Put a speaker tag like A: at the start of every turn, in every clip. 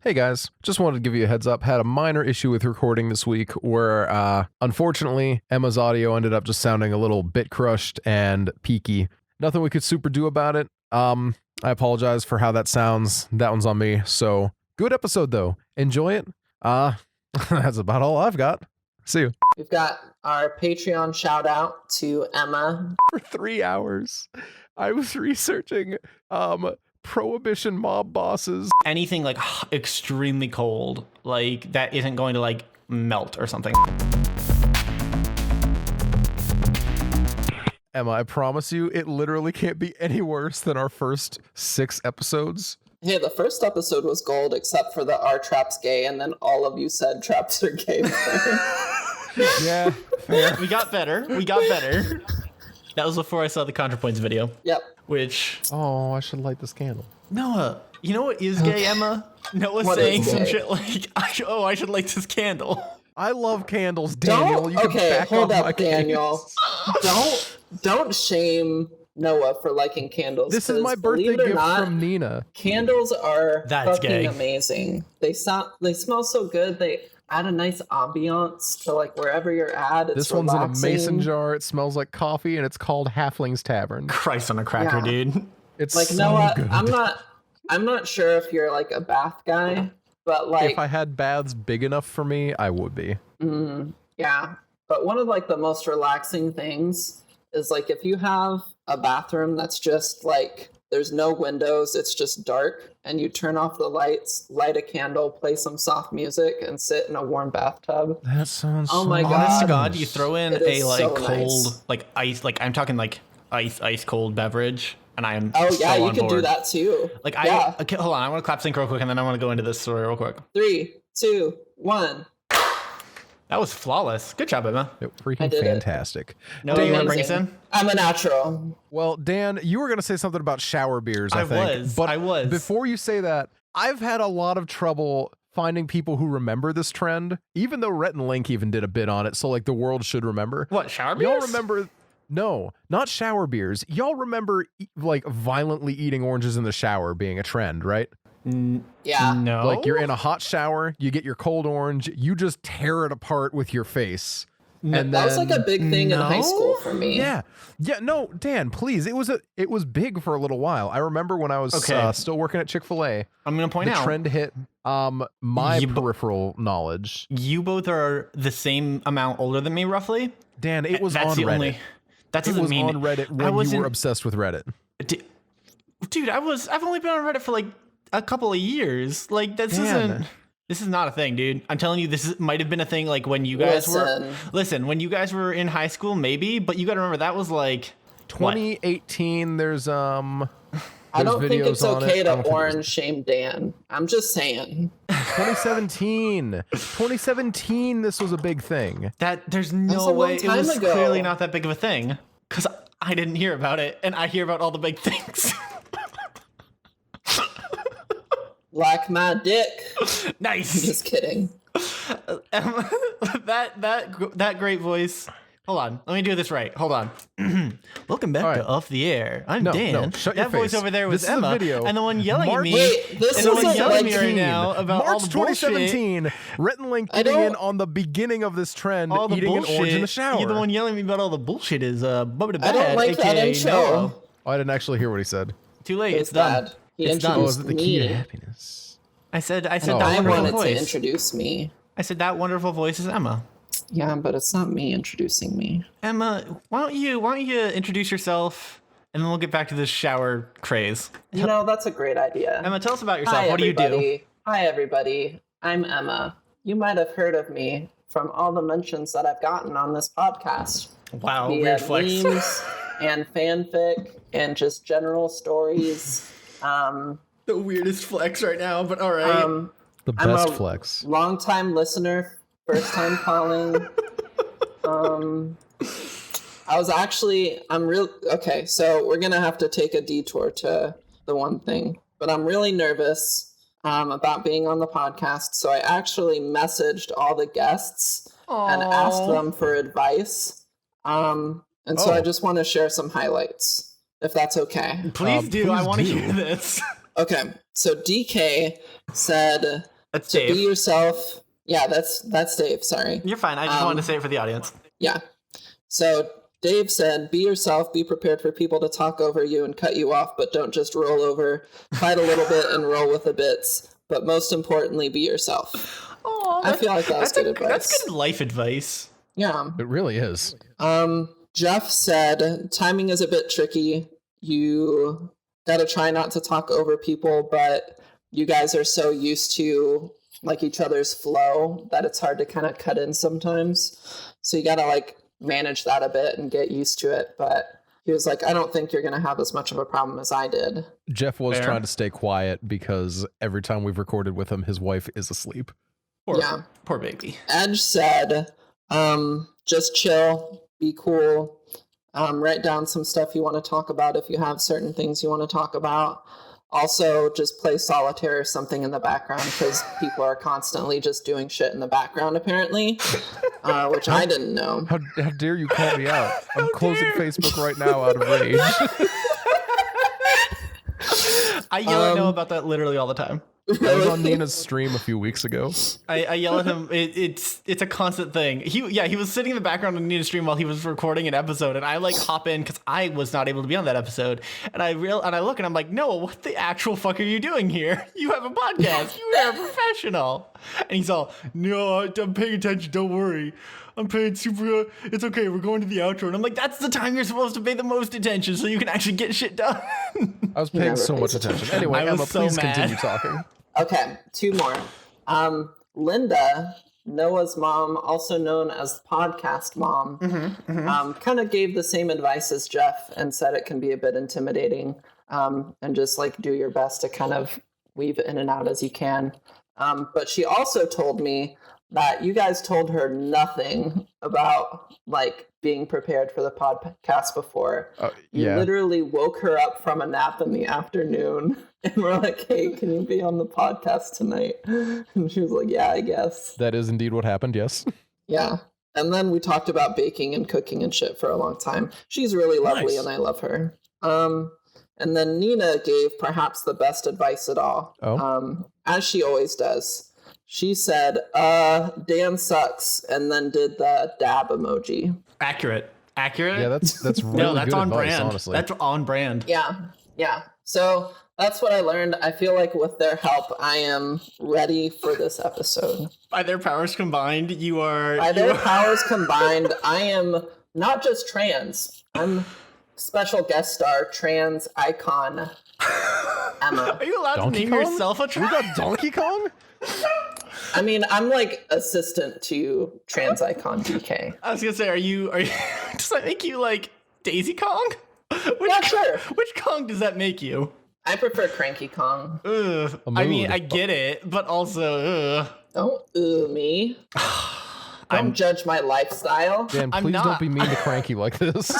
A: Hey guys, just wanted to give you a heads up. Had a minor issue with recording this week where, unfortunately, Emma's audio ended up just sounding a little bit crushed and peaky. Nothing we could super do about it. I apologize for how that sounds. That one's on me. So, good episode though. Enjoy it. That's about all I've got. See you.
B: We've got our Patreon shout out to Emma.
A: For 3 hours, I was researching, Prohibition mob bosses.
C: Anything like extremely cold, like that isn't going to like melt or something.
A: Emma, I promise you, it literally can't be any worse than our first 6 episodes.
B: Hey, the first episode was gold except for the "Are traps gay?" and then all of you said traps are gay.
A: Yeah, fair.
C: We got better. That was before I saw the ContraPoints video.
B: Yep.
C: Which,
A: Oh, I should light this candle.
C: Noah, you know what is gay, Emma? Noah
B: What
C: saying
B: is
C: some
B: gay?
C: shit like, I should light this candle.
A: I love candles, Daniel.
B: Don't.
A: You can
B: Okay,
A: back
B: hold
A: off my
B: up, Daniel.
A: case.
B: Don't shame Noah for liking candles.
A: This is my
B: 'cause
A: birthday
B: believe it or
A: gift
B: not,
A: from Nina.
B: Candles are
C: That's
B: fucking
C: gay.
B: amazing. They smell so good. They add a nice ambiance to like wherever you're at. It's
A: This one's in a mason
B: relaxing.
A: jar. It smells like coffee, and it's called Halfling's Tavern.
C: Christ on a cracker,
B: Yeah.
C: dude.
A: It's
B: Like
A: so
B: Noah,
A: good.
B: I'm not sure if you're like a bath guy, but like
A: If I had baths big enough for me, I would be.
B: yeah. But one of like the most relaxing things is like if you have a bathroom that's just like there's no windows, it's just dark, and you turn off the lights, light a candle, play some soft music, and sit in a warm bathtub.
A: That sounds
B: Oh
A: so
B: my God.
C: Honest to
A: nice.
C: God, you throw in
B: It
C: a
B: is
C: like
B: so
C: cold,
B: nice.
C: like ice, like I'm talking like ice cold beverage, and I am
B: Oh yeah,
C: so
B: you
C: on
B: can do
C: board.
B: that too.
C: Like
B: yeah.
C: okay, hold on, I want to clap sync real quick, and then I want to go into this story real quick.
B: 3, 2, 1.
C: That was flawless. Good job, Emma.
A: Yep,
B: I
A: freaking
B: did it.
A: fantastic.
C: No, you want to bring us
B: Amazing.
C: in?
B: I'm a natural.
A: Well, Dan, you were going to say something about shower beers, I think.
C: I was.
A: Before you say that, I've had a lot of trouble finding people who remember this trend, even though Rhett and Link even did a bit on it, so like the world should remember.
C: What, shower beers?
A: Y'all remember... No, not shower beers. Y'all remember like violently eating oranges in the shower being a trend, right?
B: Yeah.
C: No.
A: Like you're in a hot shower, you get your cold orange, you just tear it apart with your face. And
B: That was like a
A: then-
B: big thing in high
C: No?
B: school for me.
A: Yeah. No, Dan, please. It was big for a little while. I remember when I was
C: Okay.
A: still working at Chick-fil-A,
C: I'm going to point
A: the
C: out.
A: trend hit my
C: You-
A: peripheral knowledge.
C: You both are the same amount older than me, roughly.
A: Dan, it was
C: That's
A: on
C: the
A: Reddit.
C: only. That
A: It
C: doesn't
A: was
C: mean
A: on Reddit
C: I
A: when you
C: wasn't-
A: were obsessed with Reddit.
C: Dude, I've only been on Reddit for like a couple of years. Like this
A: Dan.
C: this is not a thing, dude. I'm telling you, might have been a thing like when you guys were. Listen, when you guys were in high school, maybe, but you got to remember that was like
A: 2018, there's
B: I don't think
A: videos
B: it's
A: on
B: okay
A: it. I
B: to
A: don't think it was-
B: orange shame Dan. I'm just saying.
A: 2017, this was a big thing.
C: that. There's
B: was a
C: no
B: long
C: way it
B: time
C: was
B: ago.
C: clearly not that big of a thing because I didn't hear about it, and I hear about all the big things.
B: Like my dick.
C: Nice.
B: Just kidding.
C: that great voice. Hold on, let me do this right. Hold on. Welcome back
A: All right.
C: to Off the Air. I'm
A: No,
C: Dan.
A: no, shut your
C: that voice
A: face.
C: over there was
A: This is a
C: Emma,
A: video.
C: and the one yelling
A: March-
C: at me.
B: Wait, this
C: and the one
B: isn't
C: yelling at me
B: like
C: right now about all
A: March
C: the bullshit.
A: 2017, Rhett and Link
B: I
A: getting
B: don't-
A: in on the beginning of this trend,
C: All the
A: eating
C: bullshit.
A: an orange in the shower.
C: You're the one yelling at me about all the bullshit is Bubba the
B: I
C: Bad,
B: don't like that
C: aka
B: intro.
C: Noah.
A: Oh, I didn't actually hear what he said.
C: Too late.
B: It
C: It's
B: was
C: done.
B: bad. He
C: It's done.
A: Oh, is
B: introduced
A: it the key to
B: me.
A: happiness?
C: I said
A: Oh.
C: that
B: I
C: wonderful
B: wanted to
C: voice.
B: introduce me.
C: I said that wonderful voice is Emma.
B: Yeah, but it's not me introducing me.
C: Emma, why don't you introduce yourself, and then we'll get back to this shower craze.
B: You know, that's a great idea.
C: Emma, tell us about yourself.
B: Hi,
C: What do you do?
B: everybody. Hi, everybody. I'm Emma. You might have heard of me from all the mentions that I've gotten on this podcast.
C: Wow,
B: via
C: weird flex.
B: memes and fanfic and just general stories.
C: The weirdest flex right now, but all right.
A: The
B: I'm
A: best
B: a
A: flex.
B: Long-time listener, first time calling. Okay, so we're gonna have to take a detour to the one thing, but I'm really nervous about being on the podcast, so I actually messaged all the guests and asked them for advice. And so I just want to share some highlights, if that's okay.
C: Please do. I
A: please
C: want to
A: do.
C: hear this.
B: Okay, so DK said,
C: That's
B: to
C: Dave.
B: be yourself. Yeah, that's Dave. Sorry.
C: You're fine. I just wanted to say it for the audience.
B: Yeah. So Dave said, be yourself, be prepared for people to talk over you and cut you off, but don't just roll over. Fight a little bit and roll with the bits. But most importantly, be yourself.
C: Oh,
B: I feel like that's good advice.
C: That's good life advice.
B: Yeah.
A: It really is.
B: Jeff said, timing is a bit tricky. You got to try not to talk over people, but you guys are so used to like each other's flow that it's hard to kind of cut in sometimes. So you got to like manage that a bit and get used to it. But he was like, I don't think you're going to have as much of a problem as I did.
A: Jeff was trying to stay quiet because every time we've recorded with him, his wife is asleep.
C: Poor baby.
B: Edge said, just chill, be cool, write down some stuff you want to talk about if you have certain things you want to talk about. Also, just play solitaire or something in the background because people are constantly just doing shit in the background, apparently, which I didn't know.
A: How dare you call me out? I'm closing Facebook right now out of rage.
C: I yell at Noah about that literally all the time.
A: I was on Nina's stream a few weeks ago.
C: I yell at him. It's a constant thing. He was sitting in the background on Nina's stream while he was recording an episode, and I like hop in because I was not able to be on that episode. And I look and I'm like, Noah, what the actual fuck are you doing here? You have a podcast. You are a professional. And he's all, no, I'm paying attention. Don't worry. I'm paying super. It's okay. We're going to the outro. And I'm like, that's the time you're supposed to pay the most attention so you can actually get shit done.
A: I was paying so much attention. Anyway, Emma, please continue talking.
B: Okay, two more. Linda, Noah's mom, also known as podcast mom, kind of gave the same advice as Jeff and said it can be a bit intimidating, and just like do your best to kind of weave in and out as you can. But she also told me that you guys told her nothing about like being prepared for the podcast before. You literally woke her up from a nap in the afternoon and we're like, hey, can you be on the podcast tonight? And she was like, yeah, I guess.
A: That is indeed what happened, yes.
B: Yeah. And then we talked about baking and cooking and shit for a long time. She's really lovely and I love her. And then Nina gave perhaps the best advice at all, as she always does. She said, Dan sucks, and then did the dab emoji.
C: Accurate.
A: Yeah, that's really
C: that's
A: good
C: on
A: advice,
C: brand.
A: honestly.
C: That's on brand.
B: Yeah. So that's what I learned. I feel like with their help, I am ready for this episode.
C: By their powers combined, you are...
B: By their powers combined, I am not just trans. I'm special guest star, trans icon, Emma.
C: Are you allowed
A: Donkey
C: to name
A: Kong?
C: yourself a trans?
A: We got Donkey Kong?
B: I mean, I'm like assistant to trans icon DK.
C: I was gonna say, are you does that make you like Daisy Kong?
B: Sure.
C: Which Kong does that make you?
B: I prefer Cranky Kong.
C: Ugh. I mean, I get it, but also,
B: Don't me. Don't judge my lifestyle.
A: Dan, please don't be mean to Cranky like this.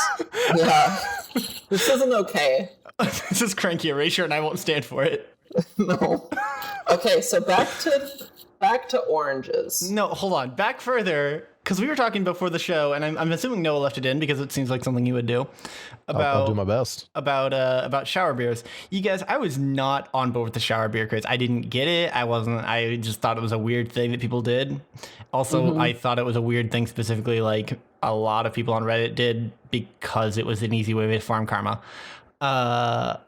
B: Yeah. This isn't okay.
C: This is Cranky Erasure, and I won't stand for it.
B: No. Okay, so back to oranges.
C: No, hold on. Back further, because we were talking before the show, and I'm assuming Noah left it in because it seems like something you would do.
A: I'll do my best.
C: About shower beers. You guys, I was not on board with the shower beer craze. I didn't get it. I just thought it was a weird thing that people did. Also, I thought it was a weird thing specifically like a lot of people on Reddit did because it was an easy way to farm karma.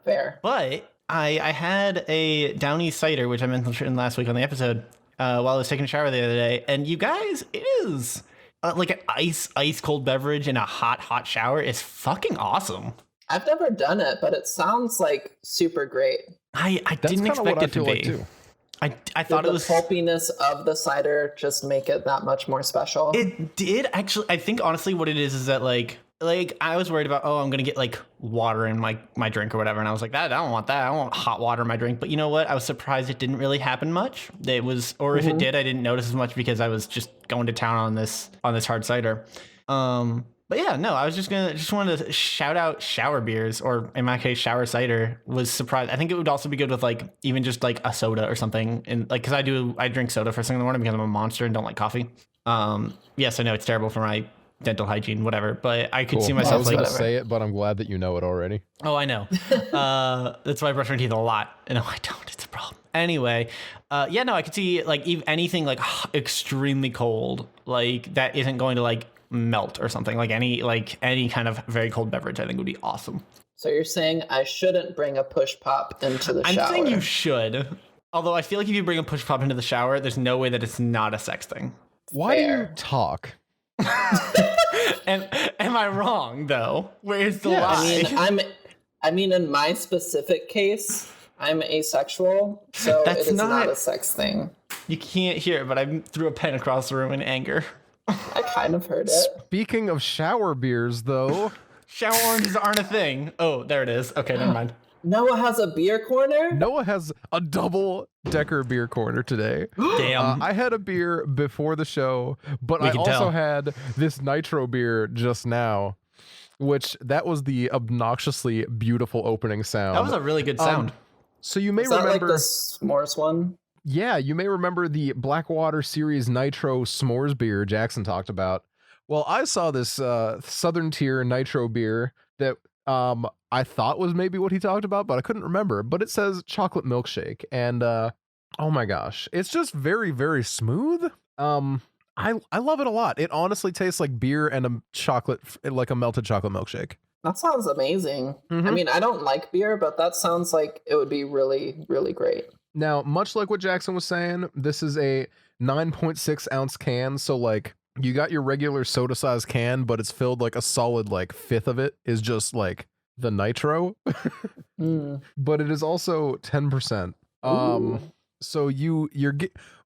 B: Fair.
C: But I had a Downy cider, which I mentioned last week on the episode, while I was taking a shower the other day. And you guys, it is like an ice cold beverage in a hot shower is fucking awesome.
B: I've never done it, but it sounds like super great.
C: I didn't expect it to be.
A: Like too.
C: I thought it was
B: the pulpiness of the cider just make it that much more special.
C: It did actually. I think honestly, what it is that like I was worried about. I'm gonna get like water in my drink or whatever, and I was like, I don't want that. I don't want hot water in my drink. But you know what? I was surprised it didn't really happen much. It was, or if it did, I didn't notice as much because I was just going to town on this hard cider. But yeah, no, I was just wanted to shout out shower beers, or in my case, shower cider. Was surprised. I think it would also be good with like even just like a soda or something, and like because I drink soda first thing in the morning because I'm a monster and don't like coffee. Yes, I know it's terrible for my dental hygiene, whatever. But I could
A: Cool.
C: see
A: I
C: myself
A: was
C: like,
A: going to say it, but I'm glad that you know it already.
C: oh, I know. That's why I brush my teeth a lot. No, I don't. It's a problem. Anyway, yeah, no, I could see like anything like extremely cold, like that isn't going to like melt or something. Like any kind of very cold beverage, I think would be awesome.
B: So you're saying I shouldn't bring a push pop into the shower?
C: I'm saying you should. Although I feel like if you bring a push pop into the shower, there's no way that it's not a sex thing.
A: Why do you
B: Fair.
A: talk?
C: And am I wrong though? Where's the
A: Yeah,
C: lie?
B: I mean, in my specific case, I'm asexual, so
C: That's
B: it is not
C: not-
B: a sex thing.
C: You can't hear it, but I threw a pen across the room in anger.
B: I kind of heard it.
A: Speaking of shower beers, though,
C: Shower oranges aren't a thing. Oh, there it is. Okay, never mind.
B: Noah has a beer corner?
A: Noah has a double-decker beer corner today.
C: Damn.
A: I had a beer before the show, but
C: We
A: I
C: can
A: also
C: tell.
A: had this nitro beer just now, which that was the obnoxiously beautiful opening sound.
C: That was a really good sound.
A: So you may
B: Is that
A: remember,
B: like the s'mores one?
A: yeah, you may remember the Blackwater Series Nitro S'mores beer Jackson talked about. Well, I saw this Southern Tier Nitro beer that I thought was maybe what he talked about, but I couldn't remember. But it says chocolate milkshake, and oh my gosh, it's just very, very smooth. I love it a lot. It honestly tastes like beer and a chocolate, like a melted chocolate milkshake.
B: That sounds amazing. I
A: Mhm.
B: mean, I don't like beer, but that sounds like it would be really, really great.
A: Now, much like what Jackson was saying, this is a 9.6 ounce can. So like you got your regular soda size can, but it's filled like a solid like fifth of it is just like the nitro.
B: Mm.
A: But it is also 10%.
B: Ooh.
A: So you're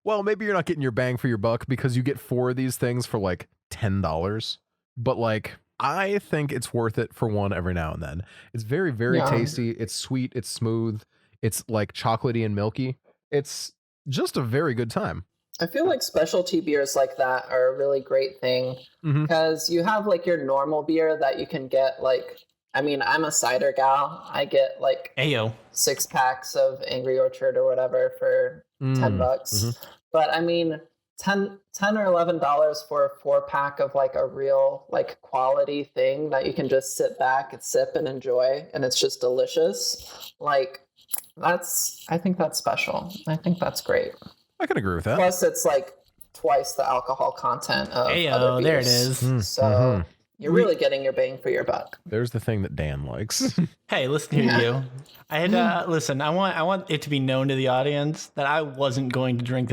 A: well, maybe you're not getting your bang for your buck because you get 4 of these things for like $10. But like I think it's worth it for one every now and then. It's very, very
B: Yeah.
A: tasty. It's sweet. It's smooth. It's like chocolatey and milky. It's just a very good time.
B: I feel like specialty beers like that are a really great thing
A: Mhm.
B: because you have like your normal beer that you can get like, I mean, I'm a cider gal. I get like
C: Ayo.
B: 6 packs of Angry Orchard or whatever for $10.
A: Mhm.
B: But I mean, 10 or $11 for a 4-pack of like a real like quality thing that you can just sit back and sip and enjoy, and it's just delicious. Like I think that's special. I think that's great.
A: I can agree with that.
B: Plus, it's like twice the alcohol content of other
C: Ayo,
B: beers.
C: there it is.
B: So
A: Mhm.
B: you're really getting your bang for your buck.
A: There's the thing that Dan likes.
C: Hey, listen here, you. I had listen. I want it to be known to the audience that I wasn't going to drink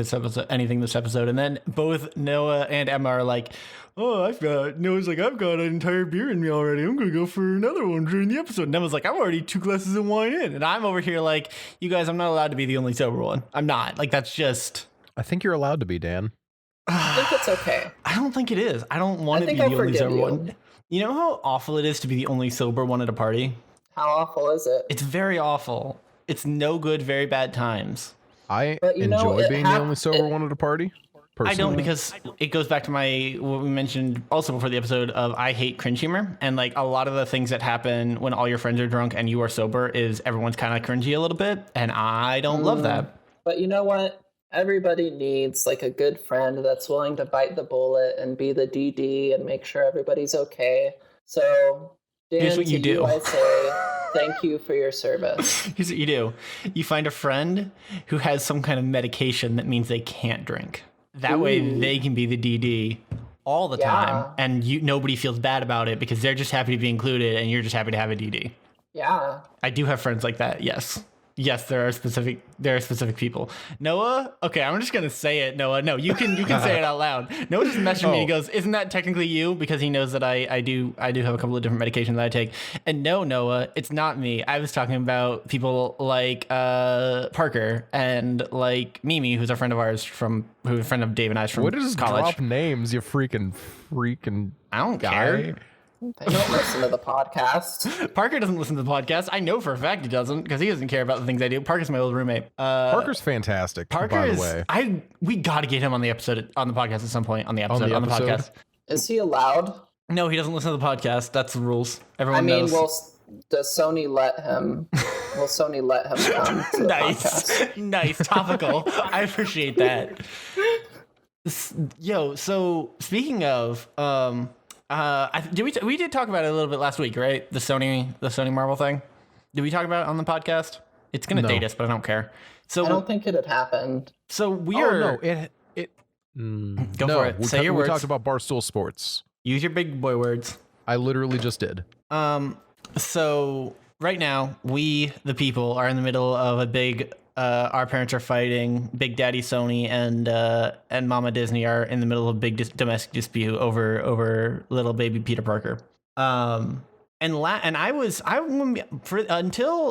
C: anything this episode, and then both Noah and Emma are like, "Oh, Noah's like, I've got an entire beer in me already. I'm gonna go for another one during the episode." And Emma's like, "I'm already 2 glasses of wine in," and I'm over here like, "You guys, I'm not allowed to be the only sober one. I'm not. Like that's just."
A: I think you're allowed to be, Dan.
B: I think it's okay.
C: I don't think it is. I don't want
B: I
C: to be
B: think
C: the
B: I'll
C: only
B: forgive
C: sober
B: you.
C: one. You know how awful it is to be the only sober one at a party?
B: How awful is it?
C: It's very awful. It's no good, very bad times.
A: I
B: But you know,
A: enjoy
B: it
A: being the only sober one at a party.
C: I don't
A: Personally.
C: because it goes back to what we mentioned also before the episode of I hate cringe humor. And like a lot of the things that happen when all your friends are drunk and you are sober is everyone's kind of cringy a little bit. And I don't love that.
B: But you know what? Everybody needs like a good friend that's willing to bite the bullet and be the DD and make sure everybody's okay. So, Dan,
C: Here's what
B: to
C: you do.
B: I say thank you for your service.
C: Here's what you do. You find a friend who has some kind of medication that means they can't drink. That way
B: Ooh.
C: they can be the DD all the
B: Yeah.
C: time. And nobody feels bad about it because they're just happy to be included and you're just happy to have a DD.
B: Yeah.
C: I do have friends like that. Yes. Yes, there are specific people. Noah, okay, I'm just gonna say it. Noah, no, you can say it out loud. Noah just messaged me and he goes, "Isn't that technically you?" Because he knows that I do have a couple of different medications that I take. And no, Noah, it's not me. I was talking about people like Parker and like Mimi, who's a friend of ours who's a friend of Dave and I's from
A: What is
C: college.
A: drop names, you freaking
C: I don't
A: guy?
C: care.
B: They don't listen to the podcast.
C: Parker doesn't listen to the podcast. I know for a fact he doesn't because he doesn't care about the things I do. Parker's my old roommate.
A: Parker's fantastic,
C: Parker
A: by the
C: is.
A: way.
C: We got to get him on the podcast at some point. On the
A: episode?
C: podcast.
B: Is he allowed?
C: No, he doesn't listen to the podcast. That's the rules. Everyone
B: I mean,
C: knows.
B: does Sony let him? Will Sony let him come to the podcast?
C: Nice, topical. I appreciate that. Yo, so speaking of, We did talk about it a little bit last week, right? The Sony Marvel thing. Did we talk about it on the podcast? It's gonna date us, but I don't care. So
B: I don't think it had happened.
C: So we are.
A: No,
C: Go for it. Say your words.
A: We talked about Barstool Sports.
C: Use your big boy words.
A: I literally just did.
C: So right now, we the people are in the middle of a big. Our parents are fighting. Big Daddy Sony and Mama Disney are in the middle of a big domestic dispute over little baby Peter Parker. Until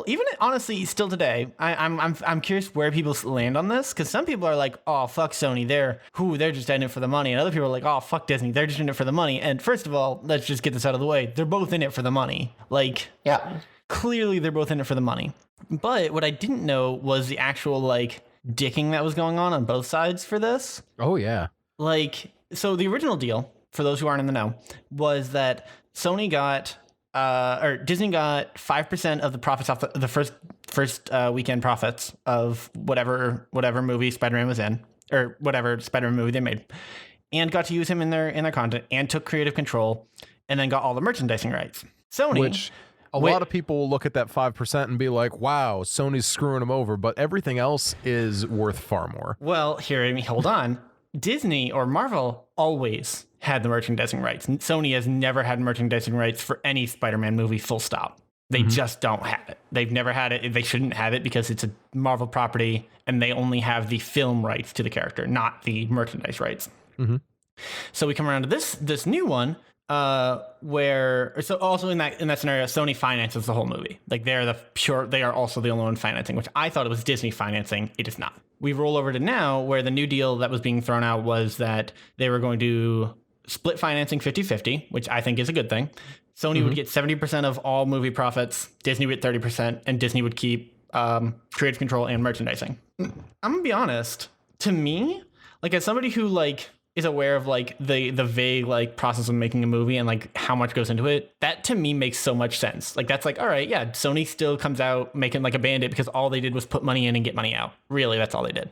C: even honestly still today, I'm curious where people land on this, because some people are like, oh fuck Sony, they're just in it for the money, and other people are like, oh fuck Disney, they're just in it for the money. And first of all, let's just get this out of the way, they're both in it for the money. Like, yeah, clearly they're both in it for the money. But what I didn't know was the actual like dicking that was going on both sides for this.
A: Oh yeah.
C: Like, so the original deal, for those who aren't in the know, was that Disney got 5% of the profits off the first weekend profits of whatever movie Spider-Man was in, or whatever Spider-Man movie they made, and got to use him in their content, and took creative control, and then got all the merchandising rights. Sony,
A: which a lot of people will look at that 5% and be like, wow, Sony's screwing them over, but everything else is worth far more.
C: Well, hold on. Disney or Marvel always had the merchandising rights. Sony has never had merchandising rights for any Spider-Man movie, full stop. They just don't have it. They've never had it. They shouldn't have it because it's a Marvel property and they only have the film rights to the character, not the merchandise rights. Mm-hmm. So we come around to this new one, where also in that scenario, Sony finances the whole movie. Like they are also the only one financing, which I thought it was Disney financing. It is not. We roll over to now, where the new deal that was being thrown out was that they were going to split financing 50-50, which I think is a good thing. Sony would get 70% of all movie profits, Disney would get 30%, and Disney would keep creative control and merchandising. I'm gonna be honest, to me, like as somebody who like is aware of like the vague like process of making a movie and like how much goes into it, that to me makes so much sense. Like that's like, all right, yeah, Sony still comes out making like a Bandit because all they did was put money in and get money out. Really, that's all they did.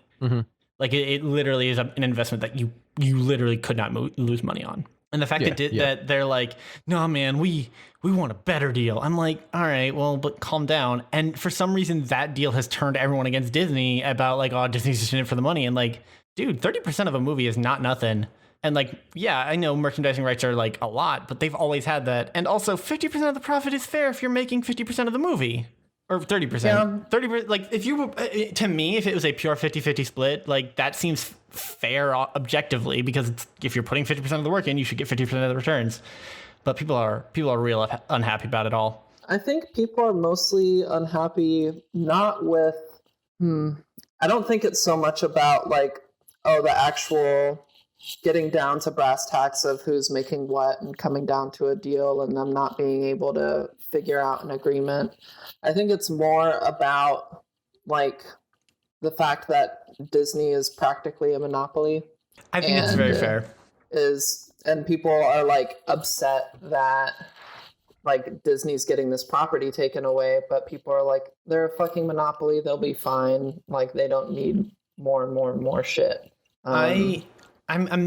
C: Like it literally is an investment that you literally could not lose money on. And the fact that they're like, no man, we want a better deal. I'm like, all right, well, but calm down. And for some reason that deal has turned everyone against Disney about like, oh, Disney's just in it for the money. And like, dude, 30% of a movie is not nothing. And like, yeah, I know merchandising rights are like a lot, but they've always had that. And also 50% of the profit is fair if you're making 50% of the movie. Or 30%. Yeah. 30%. Like if to me, if it was a pure 50-50 split, like that seems fair objectively, because if you're putting 50% of the work in, you should get 50% of the returns. But people are real unhappy about it all.
B: I think people are mostly unhappy, not with, I don't think it's so much about like, oh, the actual getting down to brass tacks of who's making what and coming down to a deal and them not being able to figure out an agreement. I think it's more about like the fact that Disney is practically a monopoly.
C: I think it's very fair.
B: And people are like upset that like Disney's getting this property taken away, but people are like, they're a fucking monopoly, they'll be fine. Like they don't need more and more and more shit.
C: I'm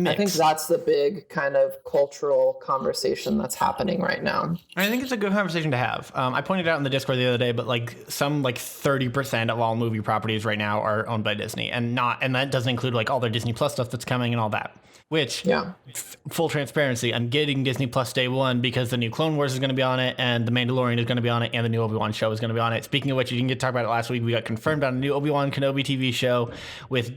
C: mixed.
B: I think that's the big kind of cultural conversation that's happening right now.
C: I think it's a good conversation to have. I pointed out in the Discord the other day, but like some like 30% of all movie properties right now are owned by Disney, and that doesn't include like all their Disney Plus stuff that's coming and all that. Which, full transparency, I'm getting Disney Plus day one because the new Clone Wars is going to be on it, and the Mandalorian is going to be on it, and the new Obi-Wan show is going to be on it. Speaking of which, you didn't get to talk about it last week. We got confirmed on a new Obi-Wan Kenobi TV show with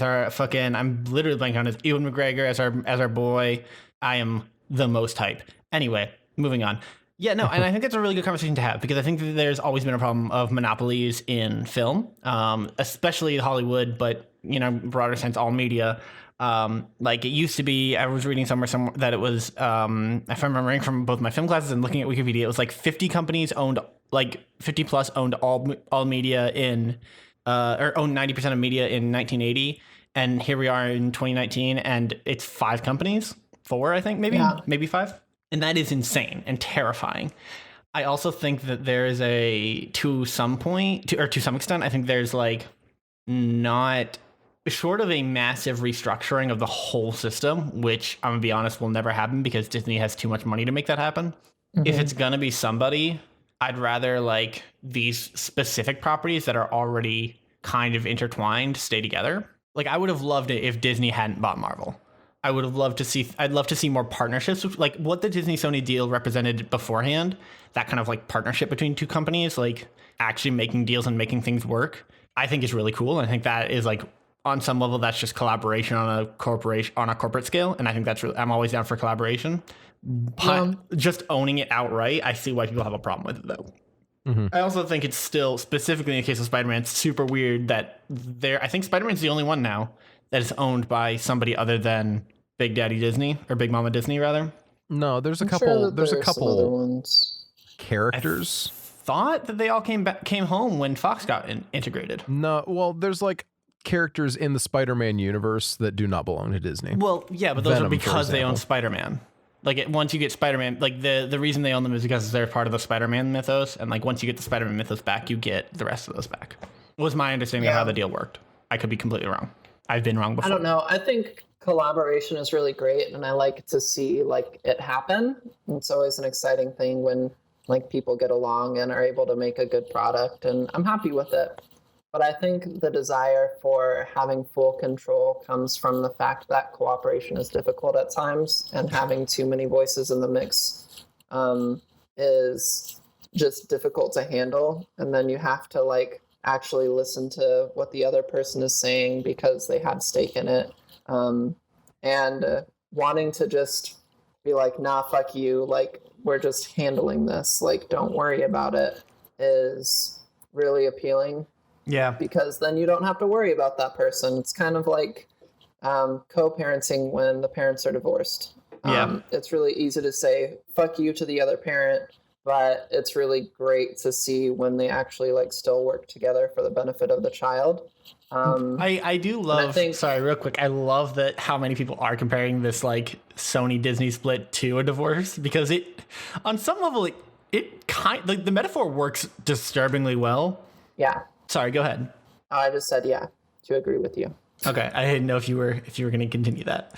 C: our fucking, I'm literally blanking on his, Ewan McGregor as our boy. I am the most hype. Anyway, moving on. Yeah, no, and I think that's a really good conversation to have, because I think that there's always been a problem of monopolies in film, especially Hollywood, but broader sense, all media. Like it used to be, I was reading somewhere that it was, if I'm remembering from both my film classes and looking at Wikipedia, it was like 50 companies owned, like 50 plus owned all media in, or owned 90% of media in 1980. And here we are in 2019 and it's 5 companies, 4, I think, maybe 5. And that is insane and terrifying. I also think that there is to some extent, I think there's like not short of a massive restructuring of the whole system, which I'm gonna be honest will never happen because Disney has too much money to make that happen. If it's gonna be somebody, I'd rather like these specific properties that are already kind of intertwined stay together. Like I would have loved it if Disney hadn't bought Marvel. I'd love to see more partnerships with, like what the Disney Sony deal represented beforehand, that kind of like partnership between two companies, like actually making deals and making things work. I think is really cool. And I think that is like on some level, that's just collaboration on a corporate scale. And I think that's really, I'm always down for collaboration. But just owning it outright, I see why people have a problem with it though. I also think it's still, specifically in the case of Spider-Man, it's super weird that I think Spider-Man's the only one now that is owned by somebody other than Big Daddy Disney, or Big Mama Disney rather.
A: No, there's a
B: I'm
A: couple.
B: sure that
A: There's a
B: there are some
A: couple
B: other ones.
A: characters.
C: Thought that they all came home when Fox got integrated.
A: No, well, there's like characters in the Spider-Man universe that do not belong to Disney.
C: Well, yeah, but those
A: Venom,
C: are
A: for
C: because they own
A: example.
C: Spider-Man. Like once you get Spider-Man, like the reason they own them is because they're part of the Spider-Man mythos, and like once you get the Spider-Man mythos back, you get the rest of those back. Was my understanding of how the deal worked. I could be completely wrong. I've been wrong before.
B: I don't know. I think collaboration is really great, and I like to see like it happen. It's always an exciting thing when like people get along and are able to make a good product, and I'm happy with it. But I think the desire for having full control comes from the fact that cooperation is difficult at times, and having too many voices in the mix is just difficult to handle. And then you have to like actually listen to what the other person is saying because they had stake in it. And wanting to just be like, nah, fuck you, like we're just handling this, like don't worry about it, is really appealing.
C: Yeah.
B: Because then you don't have to worry about that person. It's kind of like co-parenting when the parents are divorced. It's really easy to say fuck you to the other parent, but it's really great to see when they actually like still work together for the benefit of the child.
C: I do love, sorry, real quick. I love that how many people are comparing this like Sony Disney split to a divorce, because it, on some level, it kind like the metaphor works disturbingly well.
B: Yeah.
C: Sorry, go ahead.
B: I just said, yeah, to agree with you.
C: Okay. I didn't know if you were going to continue that.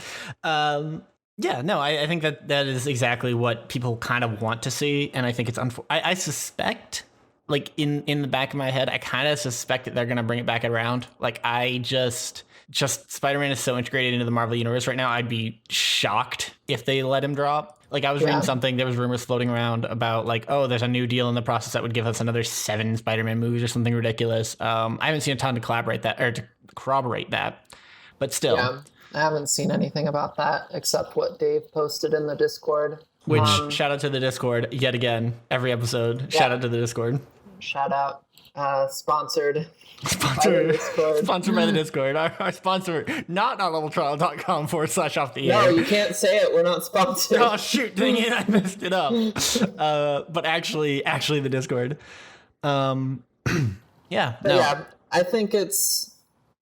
C: Yeah, no, I think that is exactly what people kind of want to see. And I think it's I suspect, like in the back of my head, I kind of suspect that they're going to bring it back around. Like I just Spider-Man is so integrated into the Marvel universe right now. I'd be shocked if they let him drop. Like I was reading something, there was rumors floating around about like, oh, there's a new deal in the process that would give us another 7 Spider-Man movies or something ridiculous. I haven't seen a ton to corroborate that, but still.
B: Yeah, I haven't seen anything about that except what Dave posted in the Discord.
C: Which, shout out to the Discord yet again, every episode. Shout out to the Discord.
B: Shout out. Sponsored by
C: the Discord. Our sponsor, not leveltrial.com/off the air.
B: No, you can't say it. We're not sponsored.
C: Oh shoot, dang it, I messed it up. But actually the Discord.
B: Yeah, I think it's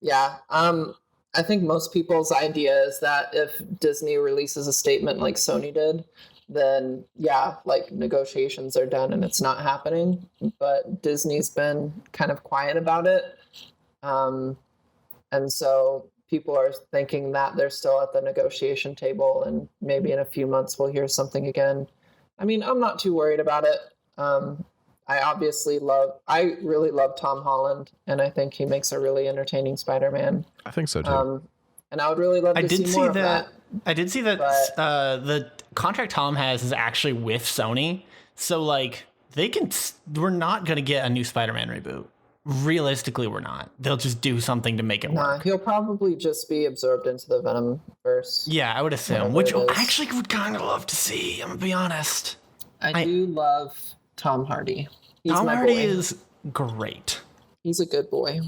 B: I think most people's idea is that if Disney releases a statement like Sony did, then like negotiations are done and it's not happening. But Disney's been kind of quiet about it. And so people are thinking that they're still at the negotiation table, and maybe in a few months we'll hear something again. I mean, I'm not too worried about it. I really love Tom Holland, and I think he makes a really entertaining Spider-Man.
A: I think so too.
B: And I would really love to see more of that.
C: I did see that the contract Tom has is actually with Sony. So like we're not going to get a new Spider-Man reboot. Realistically, we're not. They'll just do something to make it work.
B: He'll probably just be absorbed into the Venom verse.
C: Yeah, I would assume, which I actually would kind of love to see. I'm going to be honest.
B: I do love Tom Hardy.
C: Tom Hardy is great.
B: He's a good boy.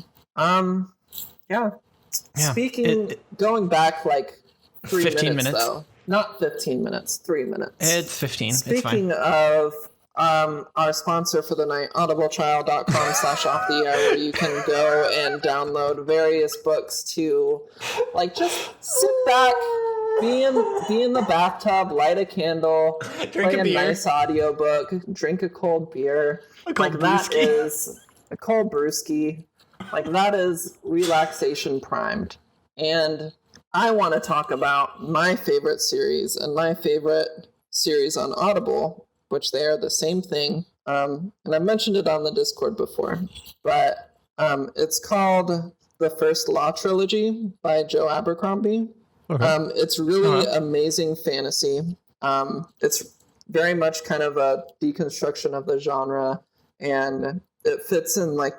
B: Speaking, going back like
C: 15 minutes
B: though. Not 15 minutes, 3 minutes.
C: It's 15.
B: Speaking of our sponsor for the night, audibletrial.com/off the air, where you can go and download various books to like just sit back, be in the bathtub, light a candle,
C: drink
B: play
C: a beer.
B: Nice audiobook, drink a cold beer. That is a cold brewski. Like that is relaxation primed. And I want to talk about my favorite series and my favorite series on Audible, which they are the same thing. And I mentioned it on the Discord before, but it's called The First Law Trilogy by Joe Abercrombie.
A: Okay.
B: It's really amazing fantasy. It's very much kind of a deconstruction of the genre, and it fits in like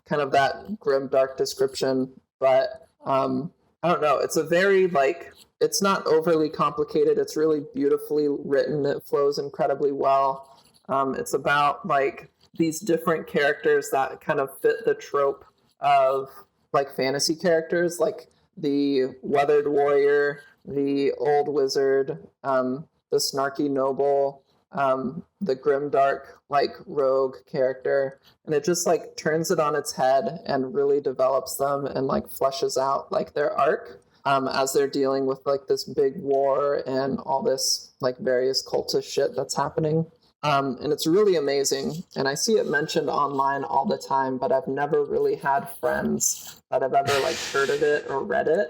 B: kind of that grim, dark description, but I don't know. It's a very like, it's not overly complicated. It's really beautifully written. It flows incredibly well. It's about like these different characters that kind of fit the trope of like fantasy characters, like the weathered warrior, the old wizard, the snarky noble, the grimdark like rogue character, and it just like turns it on its head and really develops them and like fleshes out like their arc as they're dealing with like this big war and all this like various cultist shit that's happening. And it's really amazing. And I see it mentioned online all the time, but I've never really had friends that have ever like heard of it or read it.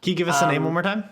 C: Can you give us the name one more time?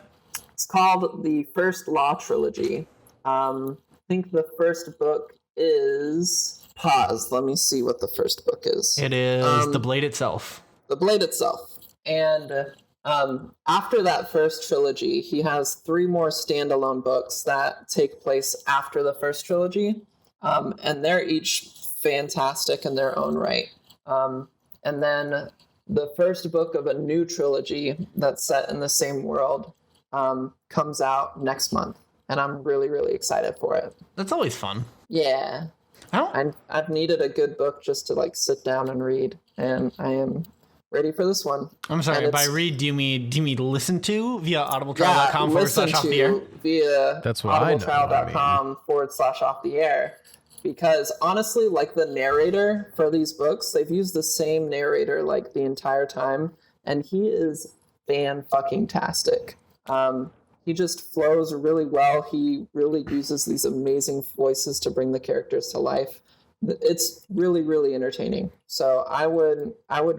B: It's called The First Law Trilogy. I think the first book is... Pause. Let me see what the first book is.
C: It is The Blade Itself.
B: The Blade Itself. And after that first trilogy, he has 3 more standalone books that take place after the first trilogy. And they're each fantastic in their own right. And then the first book of a new trilogy that's set in the same world comes out next month. And I'm really, really excited for it.
C: That's always fun.
B: Yeah. I've needed a good book just to like sit down and read, and I am ready for this one.
C: I'm sorry, by read, do you mean listen to via audibletrial.com/off-the-air?
B: Via
A: That's what
B: audibletrial.com/off-the-air. Because honestly, like the narrator for these books, they've used the same narrator like the entire time, and he is fan-fucking-tastic. He just flows really well. He really uses these amazing voices to bring the characters to life. It's really, really entertaining. So I would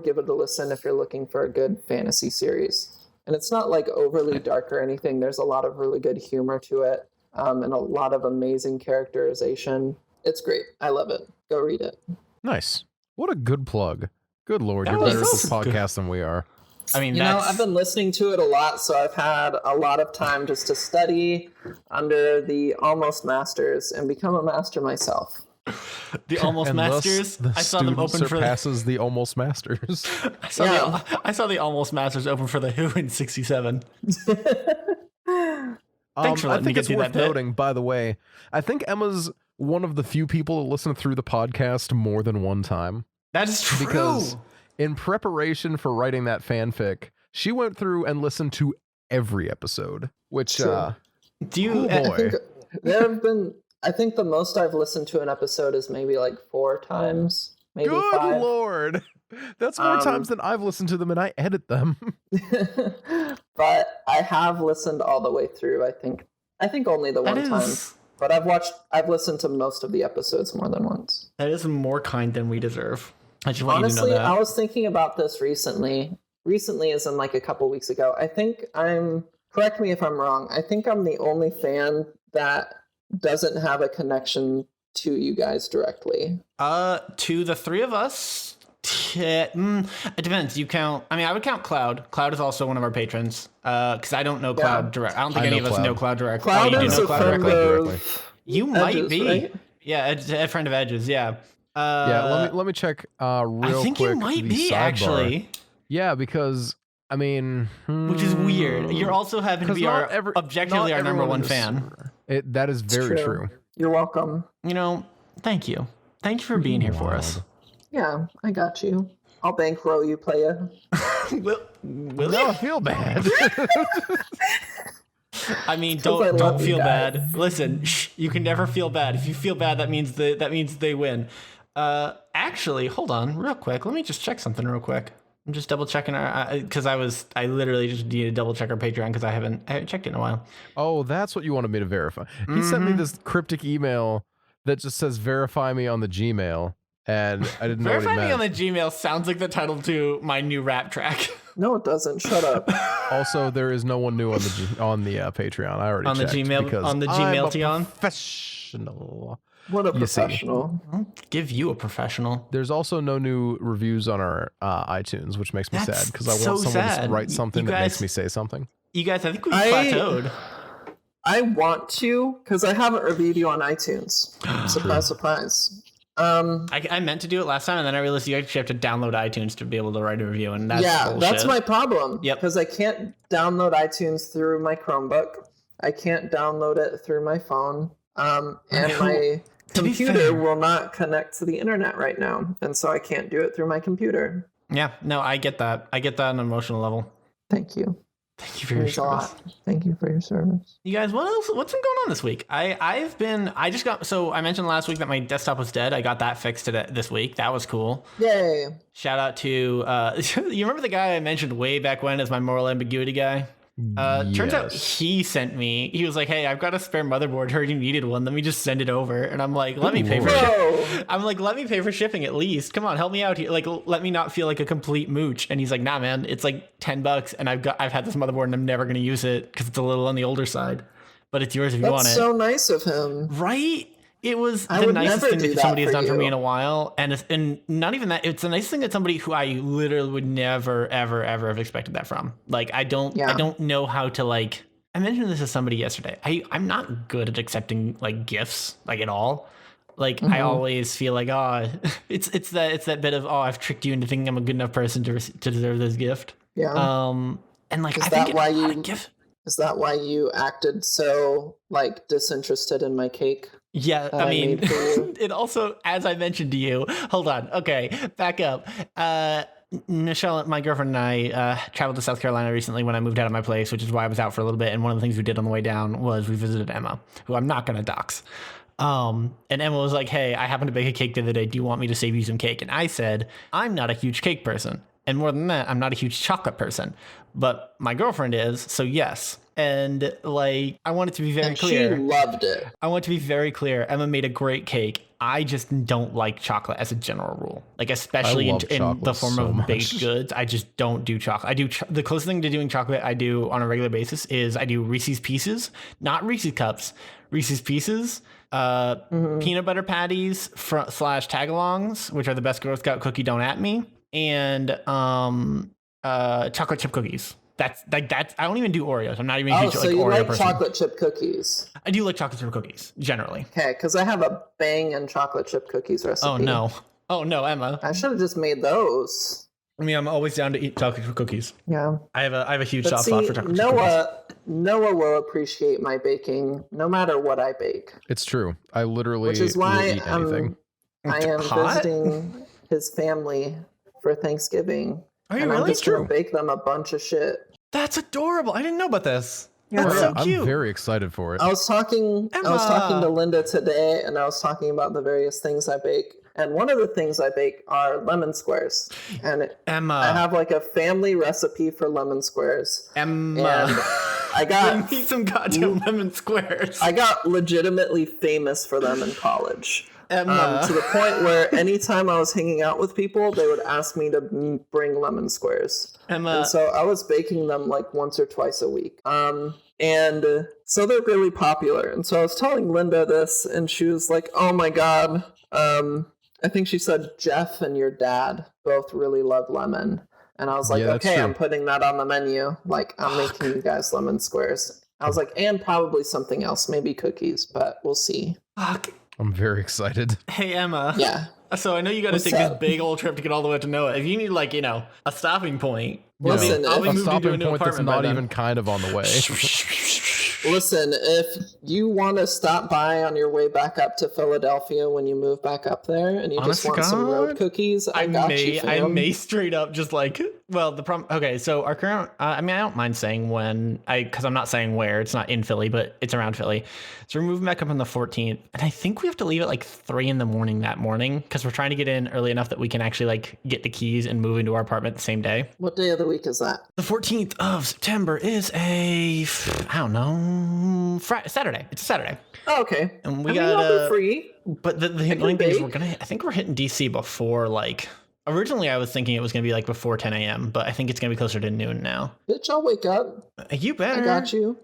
B: give it a listen if you're looking for a good fantasy series. And it's not like overly dark or anything. There's a lot of really good humor to it, and a lot of amazing characterization. It's great. I love it. Go read it.
A: Nice. What a good plug. Good Lord, you're better at this podcast than we are.
C: I mean,
B: I've been listening to it a lot, so I've had a lot of time just to study under the Almost Masters and become a master myself.
C: The Almost
A: And
C: Masters.
A: thus,
C: I saw them open for
A: surpasses the Almost Masters.
C: I saw the Almost Masters open for the Who in '67. Thanks for
A: I
C: letting me
A: think
C: get
A: it's
C: through
A: worth
C: that bit.
A: noting, by the way, I think Emma's one of the few people that listen through the podcast more than one time.
C: That is true.
A: Because in preparation for writing that fanfic, she went through and listened to every episode, which,
C: do you?
A: boy.
B: I think the most I've listened to an episode is maybe like 4 times, maybe
A: Good
B: 5.
A: Lord. That's more times than I've listened to them and I edit them.
B: But I have listened all the way through, I think only the one time. But I've listened to most of the episodes more than once.
C: That is more kind than we deserve. I just want
B: Honestly,
C: you to know that.
B: I was thinking about this recently. Recently as in like a couple weeks ago. I think correct me if I'm wrong, I think I'm the only fan that doesn't have a connection to you guys directly.
C: To the 3 of us, it depends. You count. I mean, I would count Cloud. Cloud is also one of our patrons. Because I don't know Cloud direct. I don't think any of us know Cloud directly.
B: Cloud
C: you do
B: is
C: know
B: a
C: Cloud
B: friend
C: directly.
B: of
C: You
B: Edge's,
C: might be.
B: right?
C: Yeah, a friend of Edge's. Yeah.
A: Yeah, let me check real quick.
C: I think you might
A: the
C: be
A: sidebar.
C: actually.
A: Yeah, because I mean,
C: Which is weird. You're also happen to be objectively our number one fan.
A: That is very true.
B: You're welcome.
C: Thank you. Thank you for being here for us.
B: Yeah, I got you. I'll bankroll you, playa.
C: Will
A: No, I feel bad.
C: I mean, don't feel bad. Listen, you can never feel bad. If you feel bad, that means they win. Actually, hold on, real quick. Let me just check something real quick. I'm just double checking because I literally just need to double check our Patreon because I haven't checked it in a while.
A: Oh, that's what you wanted me to verify. He sent me this cryptic email that just says verify me on the Gmail, and I didn't know what he
C: Verify
A: meant.
C: me on the Gmail sounds like the title to my new rap track.
B: No, it doesn't. Shut up.
A: Also, there is no one new on the Patreon. I already
C: On the
A: checked
C: Gmail-
A: because
C: on the
A: I'm a
C: Gmailtion?
A: professional.
B: What a
A: You see.
B: professional.
C: I'll give you a professional.
A: There's also no new reviews on our iTunes, which makes me
C: That's
A: sad because I
C: so
A: want someone
C: sad.
A: to write something
C: You
A: that makes
C: guys-
A: me say something.
C: You guys, I think we've
B: I-
C: plateaued.
B: I want to, because I haven't reviewed you on iTunes. Surprise, surprise.
C: I meant to do it last time, and then I realized you actually have to download iTunes to be able to write a review, and that's bullshit.
B: That's my problem.
C: Yep.
B: Because I can't download iTunes through my Chromebook. I can't download it through my phone. And my computer will not connect to the internet right now, and so I can't do it through my computer.
C: Yeah, no, I get that. I get that on an emotional level.
B: Thank you.
C: Thank you for your
B: Means a
C: service.
B: lot. Thank you for your service.
C: You guys, what's been going on this week? I mentioned last week that my desktop was dead. I got that fixed this week. That was cool.
B: Yay.
C: Shout out to you remember the guy I mentioned way back when as my moral ambiguity guy? Turns out he was like, hey, I've got a spare motherboard. Heard you needed one. Let me just send it over. And I'm like, let me pay for shipping. I'm like, let me pay for shipping at least. Come on, help me out here. Like, let me not feel like a complete mooch. And he's like, nah, man, it's like $10 and I've had this motherboard and I'm never going to use it because it's a little on the older side, but it's yours if you want it.
B: That's so nice of him.
C: Right? It was
B: I
C: the
B: would
C: nicest
B: never
C: thing
B: do
C: that
B: that
C: somebody has
B: for
C: done for me
B: you.
C: in a while. And not even that. It's the nicest thing that somebody who I literally would never, ever, ever have expected that from. Like, I don't know how to, like, I mentioned this to somebody yesterday. I'm not good at accepting, like, gifts, like, at all. Like, I always feel like, it's that bit of, I've tricked you into thinking I'm a good enough person to deserve this gift.
B: Yeah.
C: And like,
B: Is
C: I
B: that
C: think
B: why
C: a lot
B: you-
C: of gifts.
B: Is that why you acted so, like, disinterested in my cake?
C: Yeah,
B: I
C: I mean,
B: made for you?
C: it also, as I mentioned to you, hold on. Okay, back up. Michelle, my girlfriend, and I traveled to South Carolina recently when I moved out of my place, which is why I was out for a little bit. And one of the things we did on the way down was we visited Emma, who I'm not going to dox. And Emma was like, hey, I happened to bake a cake the other day. Do you want me to save you some cake? And I said, I'm not a huge cake person. And more than that, I'm not a huge chocolate person. But my girlfriend is, so yes. And like, I want it to be very clear.
B: She loved it.
C: I want to be very clear. Emma made a great cake. I just don't like chocolate as a general rule. Like, especially in the form of baked goods. I just don't do chocolate. I do the closest thing to doing chocolate I do on a regular basis is I do Reese's Pieces, not Reese's Cups, Reese's Pieces, peanut butter patties / tagalongs, which are the best Girl Scout cookie, don't at me, and chocolate chip cookies. That's I don't even do Oreos. I'm not even a huge
B: so you
C: Oreo
B: like
C: person.
B: chocolate chip cookies?
C: I do like chocolate chip cookies generally.
B: Okay, because I have a banging chocolate chip cookies recipe.
C: Oh no, Emma.
B: I should have just made those.
C: I mean, I'm always down to eat chocolate chip cookies.
B: Yeah.
C: I have a huge
B: But
C: soft
B: see,
C: spot for chocolate chip cookies.
B: Noah will appreciate my baking no matter what I bake.
A: It's true. I literally
B: Which is
A: will
B: why
A: eat anything.
B: I am
C: Hot?
B: visiting his family for Thanksgiving.
C: Are you
B: and
C: really?
B: I'm just gonna bake them a bunch of shit.
C: That's adorable. I didn't know about this.
B: Yeah.
C: That's so cute.
A: I'm very excited for it.
B: I was talking
C: Emma.
B: to Linda today, and I was talking about the various things I bake. And one of the things I bake are lemon squares. And
C: Emma.
B: I have like a family recipe for lemon squares.
C: Emma.
B: And I got
C: Bring me some goddamn lemon squares.
B: I got legitimately famous for them in college.
C: Emma.
B: To the point where anytime I was hanging out with people, they would ask me to bring lemon squares.
C: Emma.
B: And so I was baking them like once or twice a week. And so they're really popular. And so I was telling Linda this, and she was like, oh my God. I think she said Jeff and your dad both really love lemon. And I was like,
A: Yeah, that's
B: okay,
A: true.
B: I'm putting that on the menu. Like, I'm making you guys lemon squares. I was like, and probably something else, maybe cookies, but we'll see.
C: Fuck.
A: I'm very excited.
C: Hey, Emma.
B: Yeah.
C: So I know you got to
B: What's
C: take
B: up?
C: this big old trip to get all the way up to Noah. If you need, like, a stopping point,
B: Listen,
C: I'll be
A: A
C: moved into a
A: stopping
C: new
A: point that's
C: apartment by
A: not
C: then.
A: even kind of on the way.
B: Listen, if you want to stop by on your way back up to Philadelphia when you move back up there and you
C: Honest
B: just want
C: to
B: some road
C: God,
B: cookies, I got you,
C: I
B: fam.
C: may straight up just like, well, the problem. Okay, so our current, I mean, I don't mind saying when, because I'm not saying where. It's not in Philly, but it's around Philly. So we're moving back up on the 14th, and I think we have to leave at like 3 a.m. that morning because we're trying to get in early enough that we can actually like get the keys and move into our apartment the same day.
B: What day of the week is that?
C: The 14th of September is I don't know, Saturday. It's a Saturday.
B: Oh, okay.
C: And we
B: I mean,
C: got
B: I'll be free.
C: But the annoying thing is
B: bake.
C: I think we're hitting DC before like Originally, I was thinking it was going to be like before 10 a.m., but I think it's going to be closer to noon now.
B: Bitch, I'll wake up.
C: You better.
B: I got you.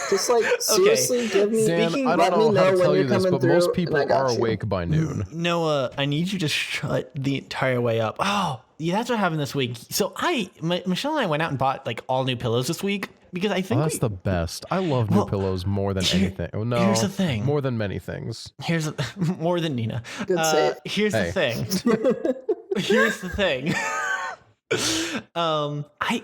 B: Just like seriously, give me.
A: Dan, I
B: let
A: don't
B: me
A: know how
B: know
A: to
B: when
A: tell
B: you're
A: you this,
B: coming
A: but
B: through,
A: most
B: and
A: people
B: I got
A: are
B: you.
A: awake by noon.
C: Noah, I need you to shut the entire way up. Oh, yeah, that's what happened this week. So Michelle and I went out and bought like all new pillows this week because I think
A: That's the best. I love new pillows more than anything. Oh, no,
C: here's the thing.
A: More than many things.
C: More than Nina.
B: Good save.
C: Here's the thing. Here's the thing.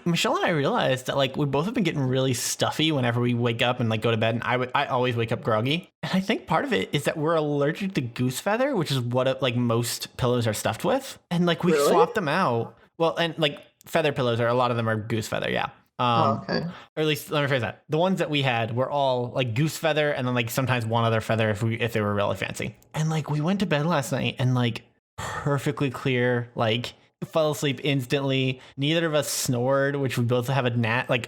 C: Michelle and I realized that like we both have been getting really stuffy whenever we wake up and like go to bed, and I always wake up groggy, and I think part of it is that we're allergic to goose feather, which is what like most pillows are stuffed with, and like we swapped them out. Well, and like feather pillows a lot of them are goose feather, yeah.
B: Okay.
C: Or at least let me phrase that. The ones that we had were all like goose feather, and then like sometimes one other feather if they were really fancy. And like we went to bed last night and like perfectly clear, like fell asleep instantly. Neither of us snored, which we both have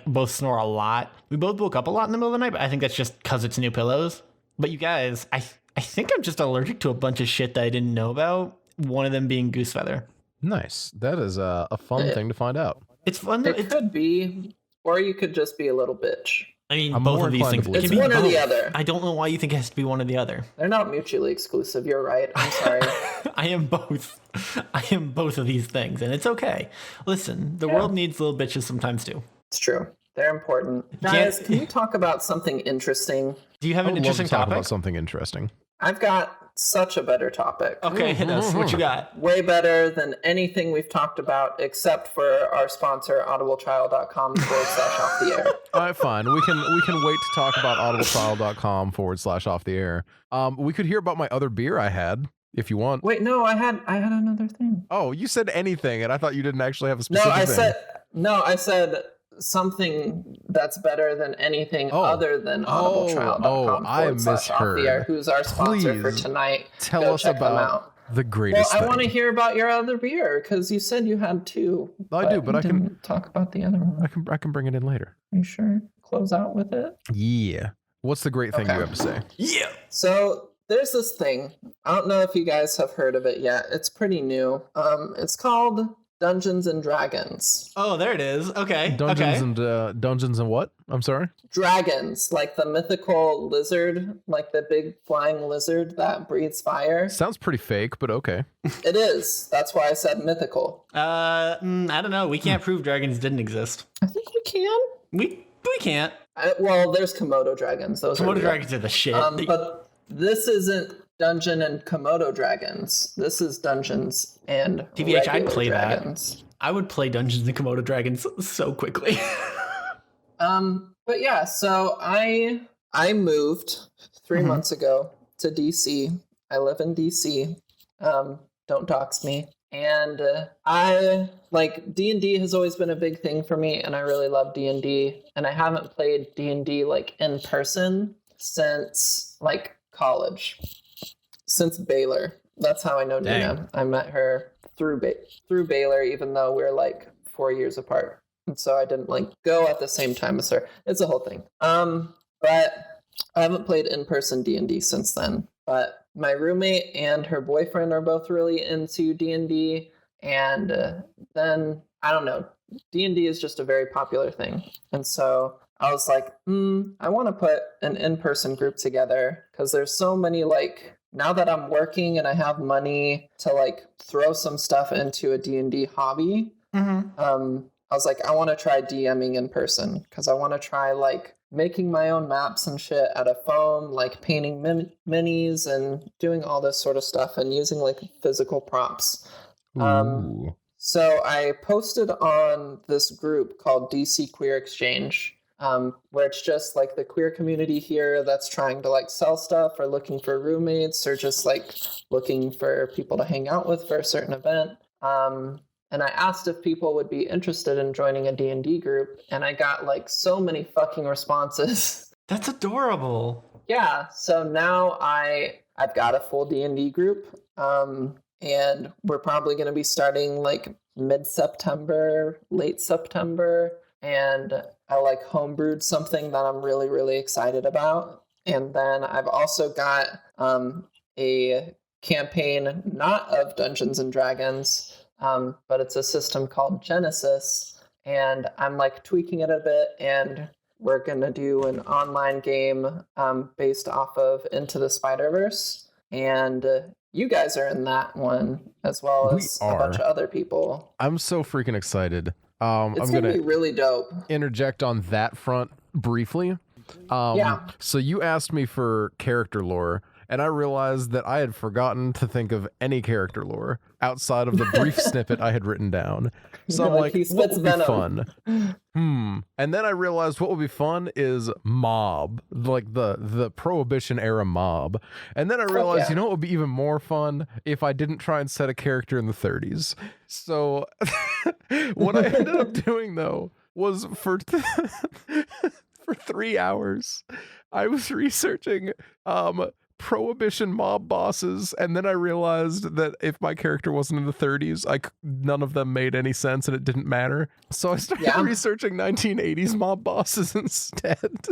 C: both snore a lot. We both woke up a lot in the middle of the night, but I think that's just because it's new pillows. But you guys, I think I'm just allergic to a bunch of shit that I didn't know about. One of them being goose feather.
A: Nice. That is a fun thing to find out.
C: It's fun.
B: It could be, or you could just be a little bitch.
C: I mean,
A: I'm
C: both
A: more
C: of these
A: inclined
C: things.
A: to
C: It can
B: believe
C: be
B: it. One or the
C: both.
B: other.
C: I don't know why you think it has to be one or the other.
B: They're not mutually exclusive. You're right. I'm sorry.
C: I am both. I am both of these things, and it's okay. Listen, the world needs little bitches sometimes too.
B: It's true. They're important. Guys, can you talk about something interesting?
C: Do you have
A: I
C: an
A: would love to
C: interesting
A: talk
C: topic?
A: about something interesting.
B: I've got such a better topic.
C: Okay, hit us. What you got?
B: Way better than anything we've talked about, except for our sponsor, audibletrial.com/off the air.
A: All right, fine. We can wait to talk about audibletrial.com/off the air. We could hear about my other beer I had if you want.
B: Wait, no, I had another thing.
A: Oh, you said anything, and I thought you didn't actually have a specific thing.
B: I said something that's better than anything other than audibletrial.com
A: I
B: /off the air, who's our sponsor for
A: Please
B: tonight.
A: tell
B: Go
A: us
B: check them
A: about
B: out.
A: the greatest
B: Well, I
A: thing.
B: want to hear about your other beer because you said you had two.
A: I do, but
B: you
A: I can
B: didn't talk about the other one.
A: I can bring it in later.
B: Are you sure? Close out with it.
A: Yeah. What's the great thing you have to say?
C: Yeah.
B: So there's this thing. I don't know if you guys have heard of it yet. It's pretty new. It's called Dungeons and Dragons.
C: Oh, there it is. Okay.
A: Dungeons and what? I'm sorry.
B: Dragons, like the mythical lizard, like the big flying lizard that breathes fire.
A: Sounds pretty fake, but okay.
B: It is. That's why I said mythical.
C: I don't know. We can't prove dragons didn't exist.
B: I think we can.
C: We can't.
B: Well, there's Komodo dragons. Those
C: Komodo
B: are real.
C: dragons are the shit.
B: But this isn't Dungeon and Komodo dragons. This is Dungeons and
C: TBH, I'd
B: regular
C: play
B: dragons.
C: that. I would play Dungeons and Komodo dragons so quickly.
B: But yeah, so I moved 3 months ago to DC. I live in DC. Don't dox me. And I like D&D has always been a big thing for me, and I really love D&D. And I haven't played D&D like in person since like college, since Baylor. That's how I know Nina. I met her through Baylor, even though we're like 4 years apart. And so I didn't like go at the same time as her. It's a whole thing. But I haven't played in-person D&D since then. But my roommate and her boyfriend are both really into D&D. And then, I don't know, D&D is just a very popular thing. And so I was like, I want to put an in-person group together because there's so many, like, now that I'm working and I have money to, like, throw some stuff into a D&D hobby, I was like, I want to try DMing in person because I want to try like making my own maps and shit out of foam, like painting minis and doing all this sort of stuff and using like physical props. So I posted on this group called DC Queer Exchange, where it's just like the queer community here that's trying to like sell stuff or looking for roommates or just like looking for people to hang out with for a certain event. And I asked if people would be interested in joining a D&D group, and I got like so many fucking responses.
C: That's adorable.
B: Yeah, so now I've got a full D&D group, and we're probably going to be starting like mid-September, late September, and I like homebrewed something that I'm really, really excited about. And then I've also got a campaign not of Dungeons and Dragons, but it's a system called Genesis, and I'm like tweaking it a bit, and we're gonna do an online game based off of Into the Spider-Verse, and you guys are in that one as well as a bunch of other people.
A: I'm so freaking excited.
B: It's
A: I'm
B: gonna be really dope.
A: Interject on that front briefly. So you asked me for character lore, and I realized that I had forgotten to think of any character lore outside of the brief snippet I had written down. So I'm like, what would be fun? And then I realized what would be fun is mob, like the Prohibition era mob. And then I realized, you know what would be even more fun if I didn't try and set a character in the 30s. So what I ended up doing though was for 3 hours, I was researching Prohibition mob bosses, and then I realized that if my character wasn't in the 30s, none of them made any sense, and it didn't matter. So I started researching 1980s mob bosses instead.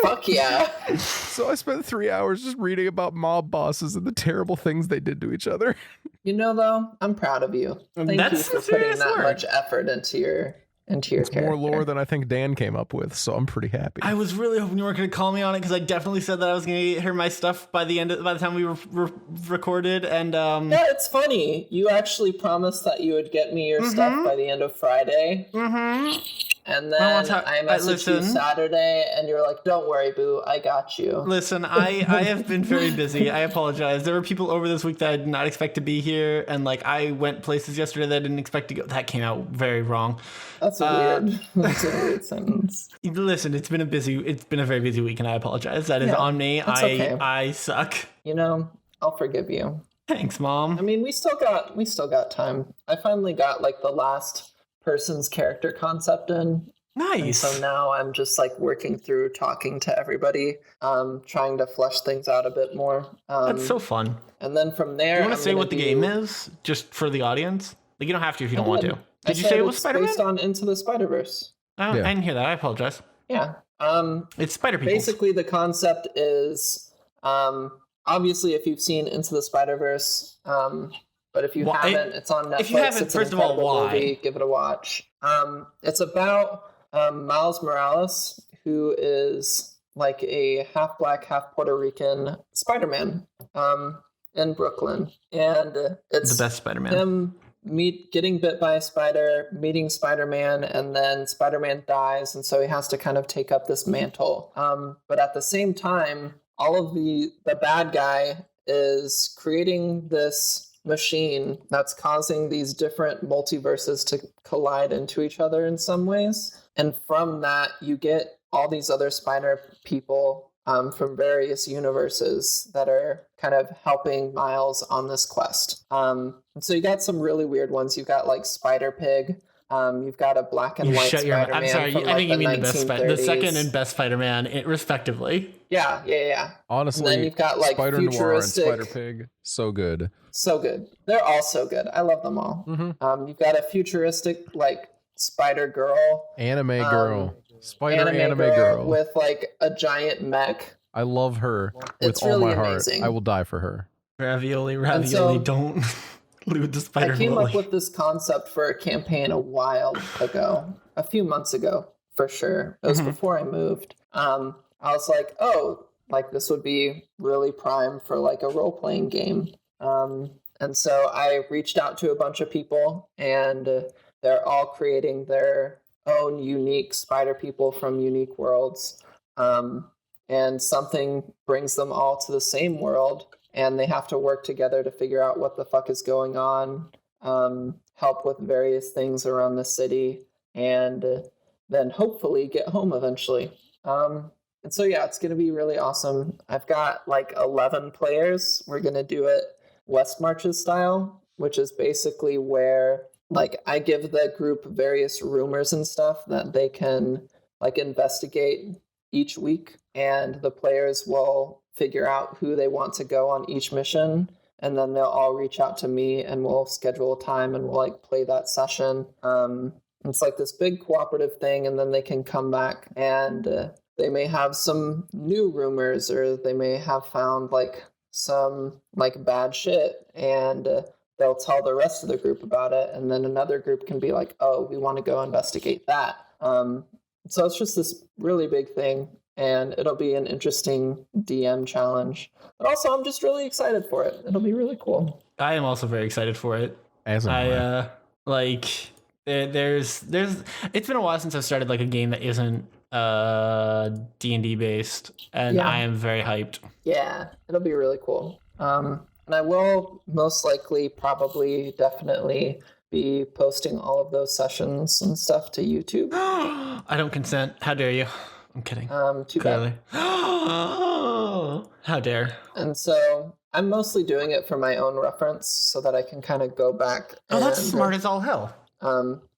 B: Fuck yeah!
A: So I spent 3 hours just reading about mob bosses and the terrible things they did to each other.
B: You know, though, I'm proud of you. Thank you for putting that much effort into your character.
A: More lore than I think Dan came up with, so I'm pretty happy.
C: I was really hoping you weren't going to call me on it because I definitely said that I was going to hear my stuff by the time we recorded. And
B: yeah, it's funny. You actually promised that you would get me your stuff by the end of Friday. And then I messaged you Saturday, and you're like, "Don't worry, boo, I got you."
C: Listen, I have been very busy. I apologize. There were people over this week that I did not expect to be here, and like I went places yesterday that I didn't expect to go. That came out very wrong.
B: That's weird. That's a weird sentence.
C: Listen, it's been a very busy week, and I apologize. That is on me. I suck.
B: You know, I'll forgive you.
C: Thanks, Mom.
B: I mean, we still got time. I finally got like the last person's character concept in.
C: Nice.
B: And so now I'm just like working through talking to everybody, trying to flesh things out a bit more.
C: That's so fun.
B: And then from there,
C: you want to say what the game is, just for the audience? Like you don't have to if you don't want to. Did you say it was Spider-Man?
B: Based on Into the Spider-Verse.
C: Oh, I didn't hear that. I apologize.
B: Yeah.
C: It's Spider People.
B: Basically, the concept is, obviously, if you've seen Into the Spider-Verse, but if you haven't, it's on Netflix.
C: If you haven't, first of all, why?
B: Movie. Give it a watch. It's about Miles Morales, who is like a half black, half Puerto Rican Spider-Man in Brooklyn, and it's
C: the best Spider-Man.
B: Him getting bit by a spider, meeting Spider-Man, and then Spider-Man dies, and so he has to kind of take up this mantle. But at the same time, all of the bad guy is creating this machine that's causing these different multiverses to collide into each other in some ways. And from that, you get all these other spider people from various universes that are kind of helping Miles on this quest. And so you got some really weird ones. You've got like Spider Pig. You've got a black and white Spider-Man.
C: I'm sorry.
B: From,
C: I think you mean
B: the
C: second and best Spider-Man, respectively.
B: Yeah.
A: Honestly,
B: and then you've got like
A: Spider
B: futuristic
A: Noir and Spider Pig. So good.
B: So good. They're all so good. I love them all. You've got a futuristic like Spider Girl.
A: Anime girl. Spider anime girl.
B: With like a giant mech.
A: I love her
B: It's
A: with all
B: really
A: my heart.
B: amazing.
A: I will die for her.
C: Ravioli,
B: so,
C: don't loot the spider.
B: I came up with this concept for a campaign a while ago, a few months ago, for sure. It was before I moved. I was like, oh, like this would be really prime for like a role-playing game. And so I reached out to a bunch of people, and they're all creating their own unique spider people from unique worlds. And something brings them all to the same world, and they have to work together to figure out what the fuck is going on, help with various things around the city, and then hopefully get home eventually. And so, yeah, it's going to be really awesome. I've got like 11 players. We're going to do it West Marches style, which is basically where like I give the group various rumors and stuff that they can like investigate each week, and the players will figure out who they want to go on each mission, and then they'll all reach out to me, and we'll schedule a time and we'll like play that session. It's like this big cooperative thing, and then they can come back and they may have some new rumors, or they may have found like some like bad shit, and they'll tell the rest of the group about it, and then another group can be like, oh, we want to go investigate that. So it's just this really big thing, and it'll be an interesting DM challenge. But also, I'm just really excited for it. It'll be really cool.
C: I am also very excited for it.
A: As am I.
C: Like there's it's been a while since I've started like a game that isn't D&D based, and I am very hyped.
B: Yeah, it'll be really cool. And I will most likely, probably, definitely be posting all of those sessions and stuff to YouTube.
C: I don't consent. How dare you? I'm kidding.
B: Too bad.
C: How dare.
B: And so I'm mostly doing it for my own reference so that I can kind of go back.
C: Oh, that's smart as all hell.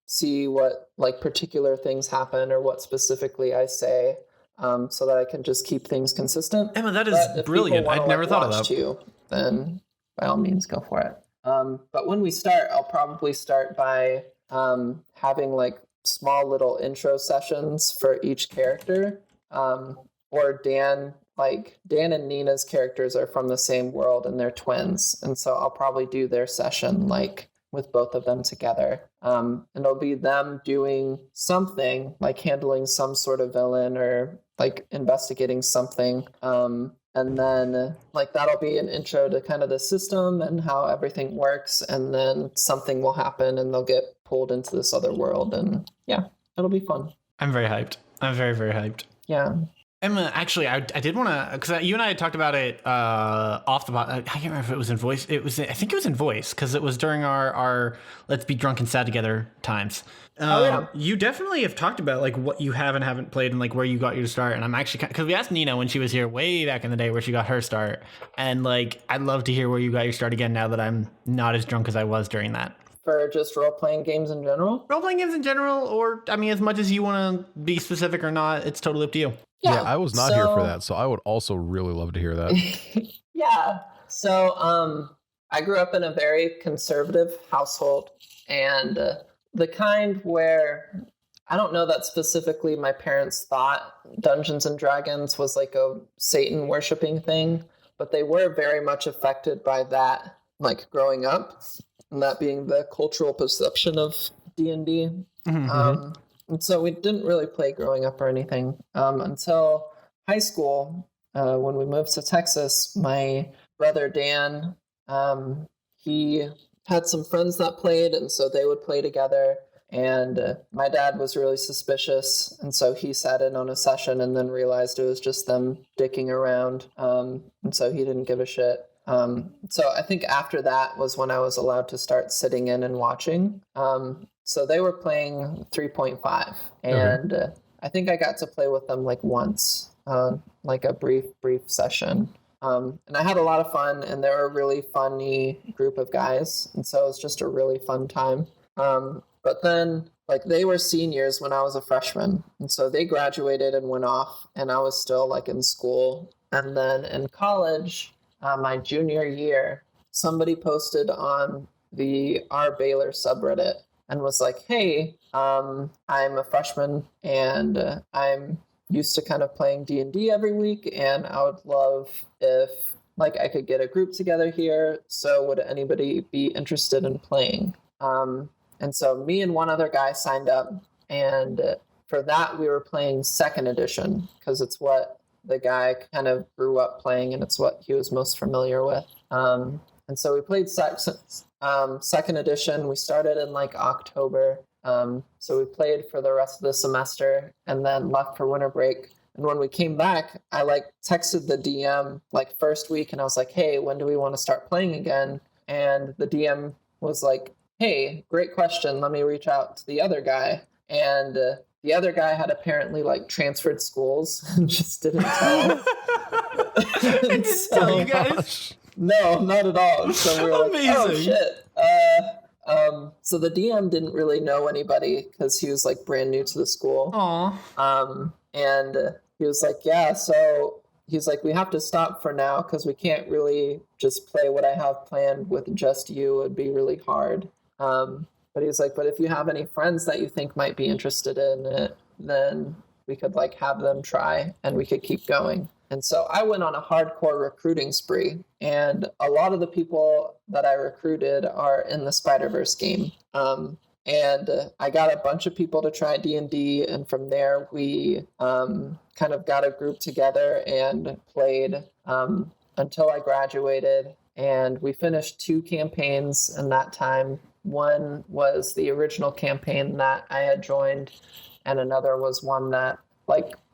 B: See what like particular things happen or what specifically I say, so that I can just keep things consistent.
C: Emma, that is brilliant. I'd never thought of that.
B: You, then by all means, go for it. But when we start, I'll probably start by having like small little intro sessions for each character. Or Dan and Nina's characters are from the same world and they're twins. And so I'll probably do their session like with both of them together. And it'll be them doing something, like handling some sort of villain or like investigating something. And then like that'll be an intro to kind of the system and how everything works. And then something will happen and they'll get pulled into this other world. And yeah, it'll be fun.
C: I'm very hyped. I'm very, very hyped.
B: Yeah.
C: Emma, actually, I did want to, because you and I had talked about it off the bot. I can't remember if it was in voice. I think it was in voice, because it was during our Let's Be Drunk and Sad Together times. You definitely have talked about like what you have and haven't played and like where you got your start. And I'm actually, because we asked Nina when she was here way back in the day where she got her start. And like, I'd love to hear where you got your start again now that I'm not as drunk as I was during that.
B: For just role-playing games in general?
C: Role-playing games in general, or, I mean, as much as you want to be specific or not, it's totally up to you.
A: Yeah, I was not here for that, so I would also really love to hear that.
B: Yeah. So I grew up in a very conservative household, and the kind where I don't know that specifically my parents thought Dungeons and Dragons was like a Satan worshiping thing, but they were very much affected by that, like growing up, and that being the cultural perception of D&D. Mm-hmm. And so we didn't really play growing up or anything until high school. When we moved to Texas, my brother Dan, he had some friends that played, and so they would play together. And my dad was really suspicious, and so he sat in on a session and then realized it was just them dicking around. And so he didn't give a shit. So I think after that was when I was allowed to start sitting in and watching. So they were playing 3.5, and I think I got to play with them like once, like a brief session. And I had a lot of fun, and they were a really funny group of guys, and so it was just a really fun time. But then, like, they were seniors when I was a freshman, and so they graduated and went off, and I was still like in school. And then in college, my junior year, somebody posted on the R. Baylor subreddit and was like, hey, I'm a freshman and I'm used to kind of playing D&D every week, and I would love if like I could get a group together here. So would anybody be interested in playing? And so me and one other guy signed up, and for that we were playing 2nd edition because it's what the guy kind of grew up playing and it's what he was most familiar with. And so we played 2nd edition. We started in like October. So we played for the rest of the semester and then left for winter break. And when we came back, I like texted the DM like first week and I was like, hey, when do we want to start playing again? And the DM was like, hey, great question. Let me reach out to the other guy. And the other guy had apparently like transferred schools and just didn't tell.
C: Didn't tell you guys?
B: No, not at all. So we were
C: amazing.
B: Like, oh shit. So the DM didn't really know anybody because he was like brand new to the school.
C: Aww.
B: And he was like, yeah, so he's like, we have to stop for now because we can't really just play what I have planned with just you. It'd be really hard. But he's like, but if you have any friends that you think might be interested in it, then we could like have them try and we could keep going. And so I went on a hardcore recruiting spree, and a lot of the people that I recruited are in the Spider-Verse game. And I got a bunch of people to try D&D, and from there we kind of got a group together and played until I graduated. And we finished 2 campaigns in that time. One was the original campaign that I had joined, and another was one that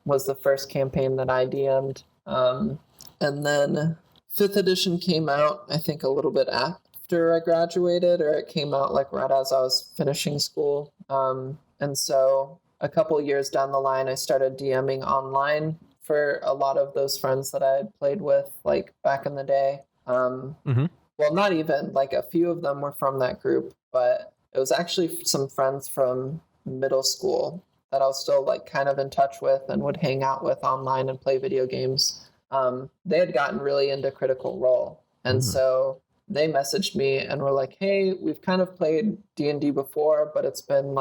B: was the first campaign that I DM'd. And then 5th edition came out, I think, a little bit after I graduated, or it came out right as I was finishing school. And so a couple years down the line, I started DMing online for a lot of those friends that I had played with back in the day. Well, not even, a few of them were from that group, but it was actually some friends from middle school that I was still kind of in touch with and would hang out with online and play video games. They had gotten really into Critical Role. And so they messaged me and were like, hey, we've kind of played D&D before, but it's been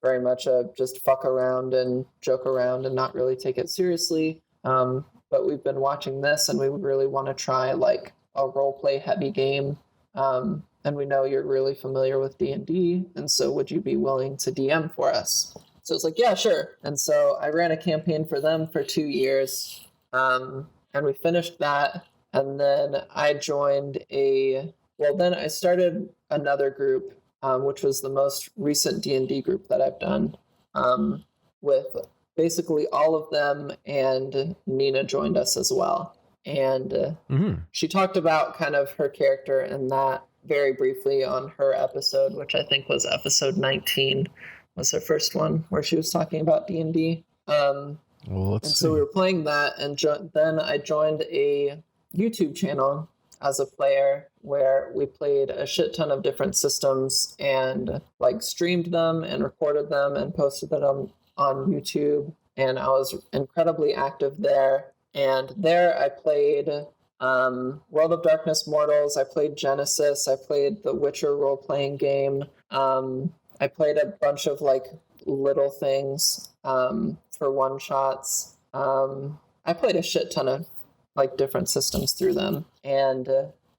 B: very much a just fuck around and joke around and not really take it seriously. But we've been watching this and we would really want to try a role play heavy game. And we know you're really familiar with D&D. And so would you be willing to DM for us? So it's yeah, sure. And so I ran a campaign for them for 2 years. And we finished that. And then I joined then I started another group, which was the most recent D&D group that I've done, with basically all of them, and Nina joined us as well. And she talked about kind of her character in that very briefly on her episode, which I think was episode 19, was her first one, where she was talking about D&D. So we were playing that, and then I joined a YouTube channel as a player where we played a shit ton of different systems and streamed them and recorded them and posted them on YouTube. And I was incredibly active there. And there I played World of Darkness Mortals, I played Genesis, I played the Witcher role-playing game. I played a bunch of little things for one-shots. I played a shit ton of different systems through them. And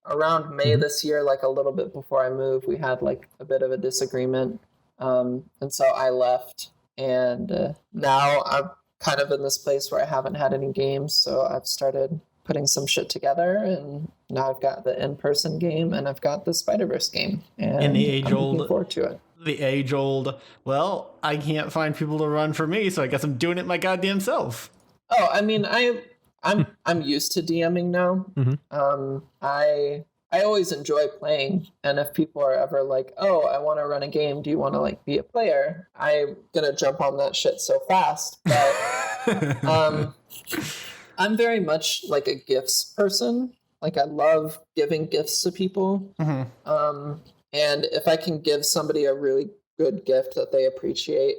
B: around May this year, a little bit before I moved, we had a bit of a disagreement. And so I left. And now I'm kind of in this place where I haven't had any games, so I've started putting some shit together, and now I've got the in-person game and I've got the Spider-Verse game, and
C: the
B: I'm looking forward to it.
C: The age-old, well, I can't find people to run for me, so I guess I'm doing it my goddamn self.
B: Oh, I mean, I'm used to DMing now. I always enjoy playing, and if people are ever oh, I want to run a game, do you want to be a player? I'm gonna jump on that shit so fast. But I'm very much a gifts person. I love giving gifts to people. And if I can give somebody a really good gift that they appreciate,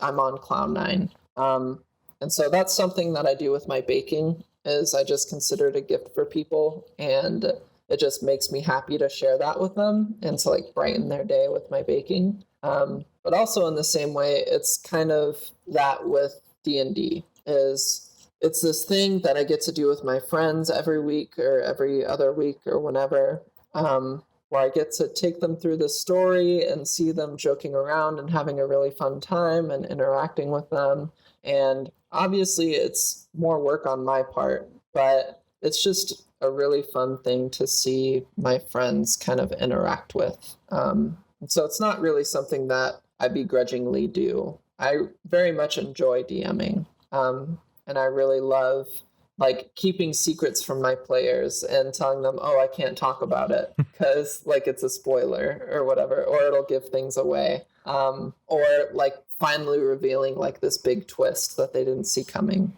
B: I'm on cloud 9. And so that's something that I do with my baking, is I just consider it a gift for people, and it just makes me happy to share that with them and to brighten their day with my baking. But also in the same way, it's kind of that with D&D, it's this thing that I get to do with my friends every week or every other week or whenever, where I get to take them through the story and see them joking around and having a really fun time and interacting with them. And obviously it's more work on my part, but it's just a really fun thing to see my friends kind of interact with. So it's not really something that I begrudgingly do. I very much enjoy DMing. And I really love keeping secrets from my players and telling them, oh, I can't talk about it because it's a spoiler or whatever, or it'll give things away. Or finally revealing this big twist that they didn't see coming.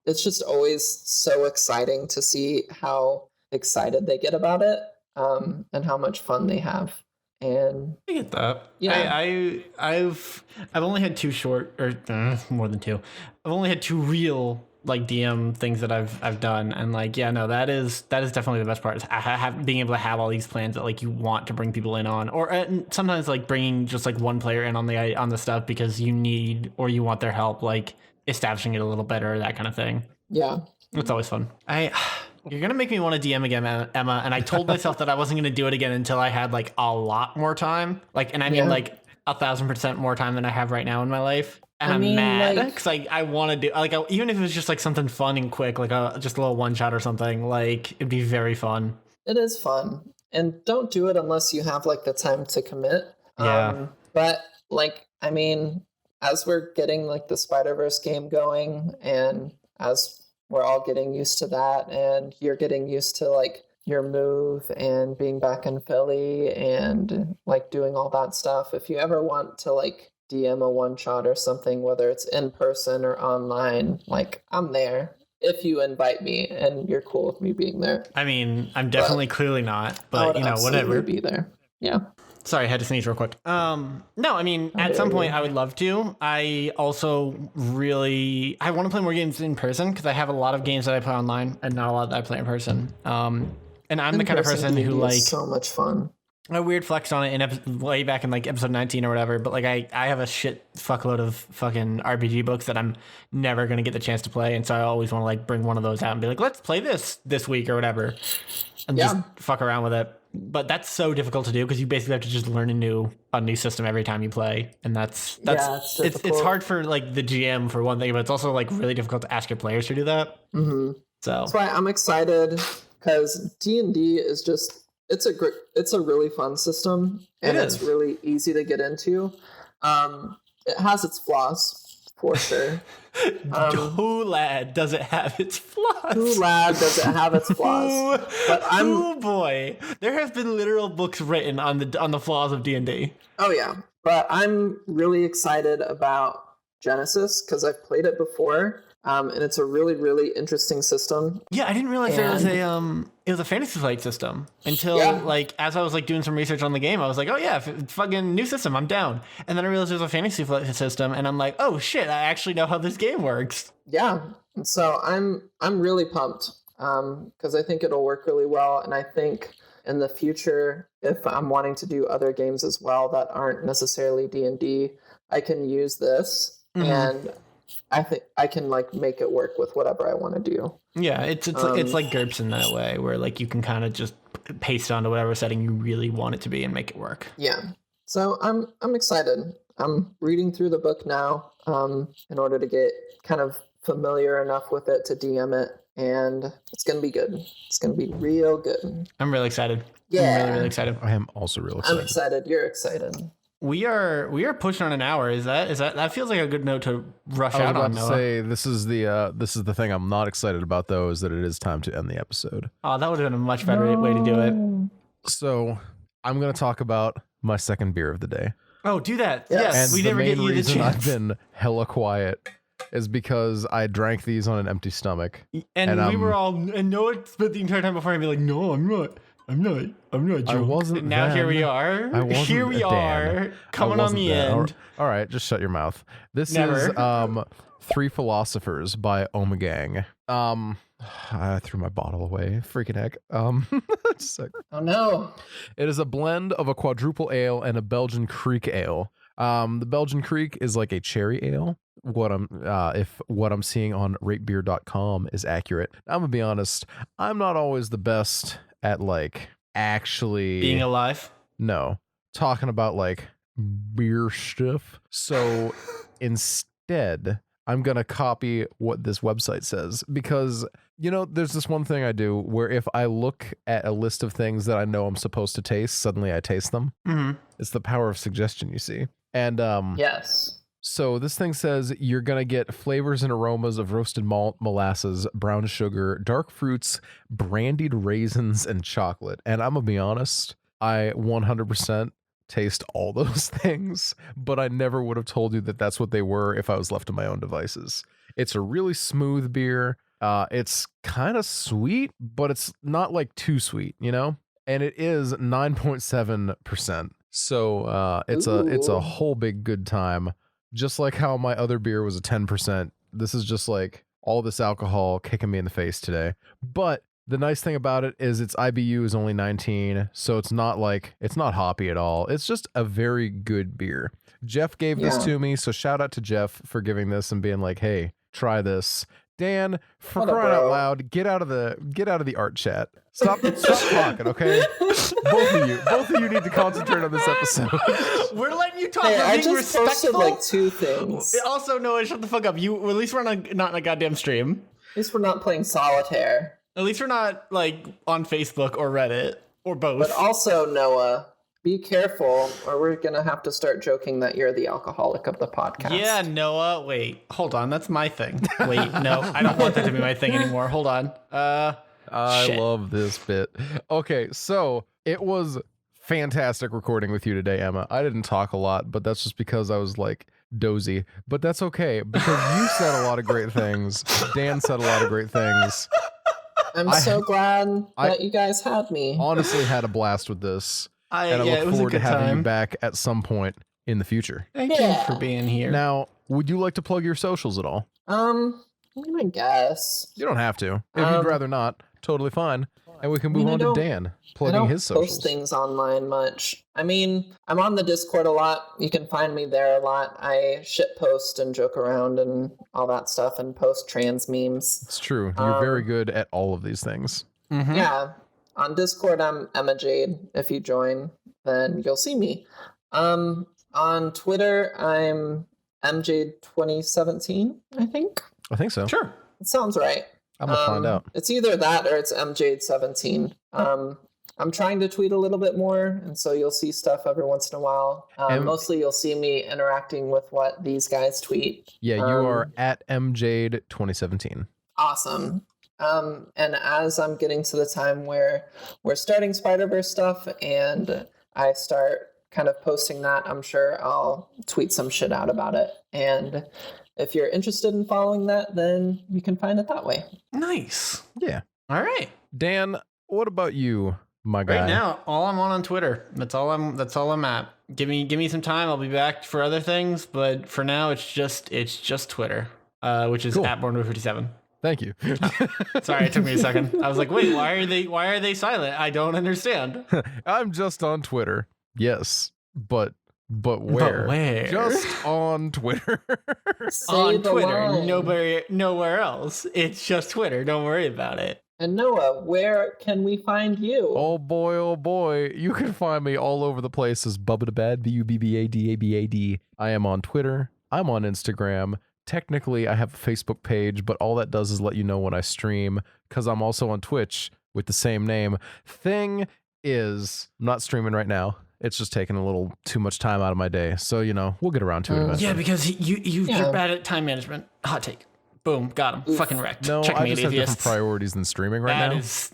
B: It's just always so exciting to see how excited they get about it, and how much fun they have. And
C: I get that.
B: Yeah,
C: I've only had 2 short, or more than 2. I've only had 2 real DM things that I've done, and that is definitely the best part, is being able to have all these plans that you want to bring people in on, or sometimes bringing just one player in on the stuff because you need or you want their help establishing it a little better, that kind of thing.
B: Yeah.
C: It's always fun. You're going to make me want to DM again, Emma. And I told myself that I wasn't going to do it again until I had like a lot more time. Like, and I mean like 1,000% more time than I have right now in my life. And I'm mad because I want to do like, even if it was just like something fun and quick, like just a little one shot or something, like it'd be very fun.
B: It is fun. And don't do it unless you have like the time to commit.
C: Yeah.
B: But like, I mean, as we're getting like the Spider-Verse game going, and as we're all getting used to that, and you're getting used to like your move and being back in Philly and like doing all that stuff, if you ever want to like DM a one shot or something, whether it's in person or online, like I'm there if you invite me and you're cool with me being there.
C: I mean, I'm definitely clearly not, but you know, whatever.
B: Be there. Yeah.
C: Sorry, I had to sneeze real quick. No, I mean, at some point I would love to. I also I want to play more games in person because I have a lot of games that I play online and not a lot that I play in person. And I'm the kind of person who like
B: so much fun.
C: A weird flex on it way back in like episode 19 or whatever, but like I have a shit fuckload of fucking RPG books that I'm never gonna get the chance to play, and so I always want to like bring one of those out and be like, let's play this week or whatever, and just fuck around with it. But that's so difficult to do because you basically have to just learn a new system every time you play, and that's it's hard for like the GM for one thing, but it's also like really difficult to ask your players to do that.
B: Mm-hmm.
C: So
B: that's why I'm excited because D&D is just. It's a really fun system, and it's really easy to get into. It has its flaws, for sure.
C: Who lad does it have its flaws?
B: Who lad does it have its flaws? But
C: oh boy, there have been literal books written on the flaws of D&D.
B: Oh yeah, but I'm really excited about Genesis because I've played it before. And it's a really, really interesting system.
C: Yeah, I didn't realize it was a fantasy flight system until like as I was like doing some research on the game. I was like, oh yeah, fucking new system, I'm down. And then I realized there's a fantasy flight system, and I'm like, oh shit, I actually know how this game works.
B: Yeah, and so I'm really pumped because I think it'll work really well, and I think in the future, if I'm wanting to do other games as well that aren't necessarily D&D, I can use this and. I think I can like make it work with whatever I want to do. Yeah,
C: it's like GURPS in that way, where like you can kind of just paste onto whatever setting you really want it to be and make it work.
B: Yeah. So I'm excited. I'm reading through the book now in order to get kind of familiar enough with it to DM it, and it's gonna be good. It's gonna be real good.
C: I'm really excited.
B: Yeah,
C: I'm really excited.
A: I am also real excited.
B: I'm excited. You're excited.
C: We are pushing on an hour. Is that feels like a good note to rush out on? I was about to
A: say this is the thing I'm not excited about though, is that it is time to end the episode.
C: Oh, that would have been a much better way to do it.
A: So I'm gonna talk about my second beer of the day.
C: Oh, do that. Yes.
A: And
C: we
A: the
C: never
A: main
C: get you the
A: reason
C: chance.
A: I've been hella quiet is because I drank these on an empty stomach.
C: And we were all, and Noah spent the entire time before and be like, no, I'm not drunk.
A: I wasn't.
C: Now
A: then.
C: here we are. Here we are. Coming on the end.
A: All right, just shut your mouth. This
C: Never.
A: is Three Philosophers by Omegang. I threw my bottle away. Freaking heck. Just a sec.
B: Oh no.
A: It is a blend of a quadruple ale and a Belgian Creek ale. The Belgian Creek is like a cherry ale. If what I'm seeing on ratebeer.com is accurate. I'm gonna be honest, I'm not always the best at like actually
C: being alive.
A: No, talking about like beer stuff. So instead, I'm gonna copy what this website says because there's this one thing I do where if I look at a list of things that I know I'm supposed to taste, suddenly I taste them.
C: Mm-hmm.
A: It's the power of suggestion, you see. And
B: yes.
A: So this thing says you're going to get flavors and aromas of roasted malt, molasses, brown sugar, dark fruits, brandied raisins, and chocolate. And I'm going to be honest, I 100% taste all those things, but I never would have told you that that's what they were if I was left to my own devices. It's a really smooth beer. It's kind of sweet, but it's not like too sweet, And it is 9.7%. So it's a whole big good time. Just like how my other beer was a 10%, this is just like all this alcohol kicking me in the face today. But the nice thing about it is its IBU is only 19, so it's not hoppy at all. It's just a very good beer. Jeff gave this to me, so shout out to Jeff for giving this and being like, hey, try this. Dan, for
B: What a
A: crying out
B: bro.
A: loud, get out of the art chat. Stop talking, okay? Both of you need to concentrate on this episode.
C: We're letting you talk.
B: Hey,
C: We're
B: I
C: being
B: just posted
C: respectful.
B: like 2 things.
C: Also, Noah, shut the fuck up. At least we're not in a goddamn stream.
B: At least we're not playing solitaire.
C: At least we're not like on Facebook or Reddit or both.
B: But also, Noah, be careful, or we're gonna have to start joking that you're the alcoholic of the podcast.
C: Yeah, Noah. Wait, hold on. That's my thing. Wait, no, I don't want that to be my thing anymore. Hold on.
A: I
C: Shit.
A: love this bit. Okay, so it was fantastic recording with you today, Emma. I didn't talk a lot, but that's just because I was like dozy. But that's okay because you said a lot of great things. Dan said a lot of great things.
B: I'm so glad that you guys had me.
A: Honestly, had a blast with this, and I
C: it
A: look
C: was a
A: forward to
C: good
A: having you
C: time.
A: back at some point in the future.
C: Thank you for being here.
A: Now, would you like to plug your socials at all?
B: I guess.
A: You don't have to. If you'd rather not, totally fine. And we can move on to Dan plugging his socials.
B: I don't post things online much. I mean, I'm on the Discord a lot. You can find me there a lot. I shit post and joke around and all that stuff and post trans memes.
A: It's true. You're very good at all of these things.
C: Mm-hmm.
B: Yeah. On Discord, I'm Emma Jade. If you join, then you'll see me. On Twitter, I'm MJ2017, I think.
A: I think so.
C: Sure.
B: It sounds right.
A: I'm going to find out.
B: It's either that or it's MJ17. I'm trying to tweet a little bit more, and so you'll see stuff every once in a while. Mostly you'll see me interacting with what these guys tweet.
A: Yeah, you are at MJade2017.
B: Awesome. And as I'm getting to the time where we're starting Spider-Verse stuff and I start kind of posting that, I'm sure I'll tweet some shit out about it. And if you're interested in following that, then you can find it that way.
C: Nice.
A: Yeah.
C: All right.
A: Dan, what about you, my guy?
C: Right now, all I'm on Twitter. That's all I'm at. Give me some time. I'll be back for other things, but for now, it's just Twitter, which is
A: Cool.
C: at Bornwood57.
A: Thank you.
C: Sorry, it took me a second. I was like, wait, why are they silent? I don't understand.
A: I'm just on Twitter. Yes, but where?
C: But where?
A: Just on Twitter.
B: Say
C: On
B: the
C: Twitter,
B: line.
C: nowhere else. It's just Twitter. Don't worry about it.
B: And Noah, where can we find you?
A: Oh boy. You can find me all over the place as Bubbadabad, BUBBADABAD. I am on Twitter. I'm on Instagram. Technically, I have a Facebook page, but all that does is let you know when I stream, because I'm also on Twitch with the same name. Thing is, I'm not streaming right now. It's just taking a little too much time out of my day. So, we'll get around to it eventually.
C: Yeah, because you're bad at time management. Hot take. Boom, got him. Fucking wrecked.
A: No, I
C: Checkmate,
A: just have different
C: atheists.
A: priorities than streaming right
C: That
A: now.
C: is.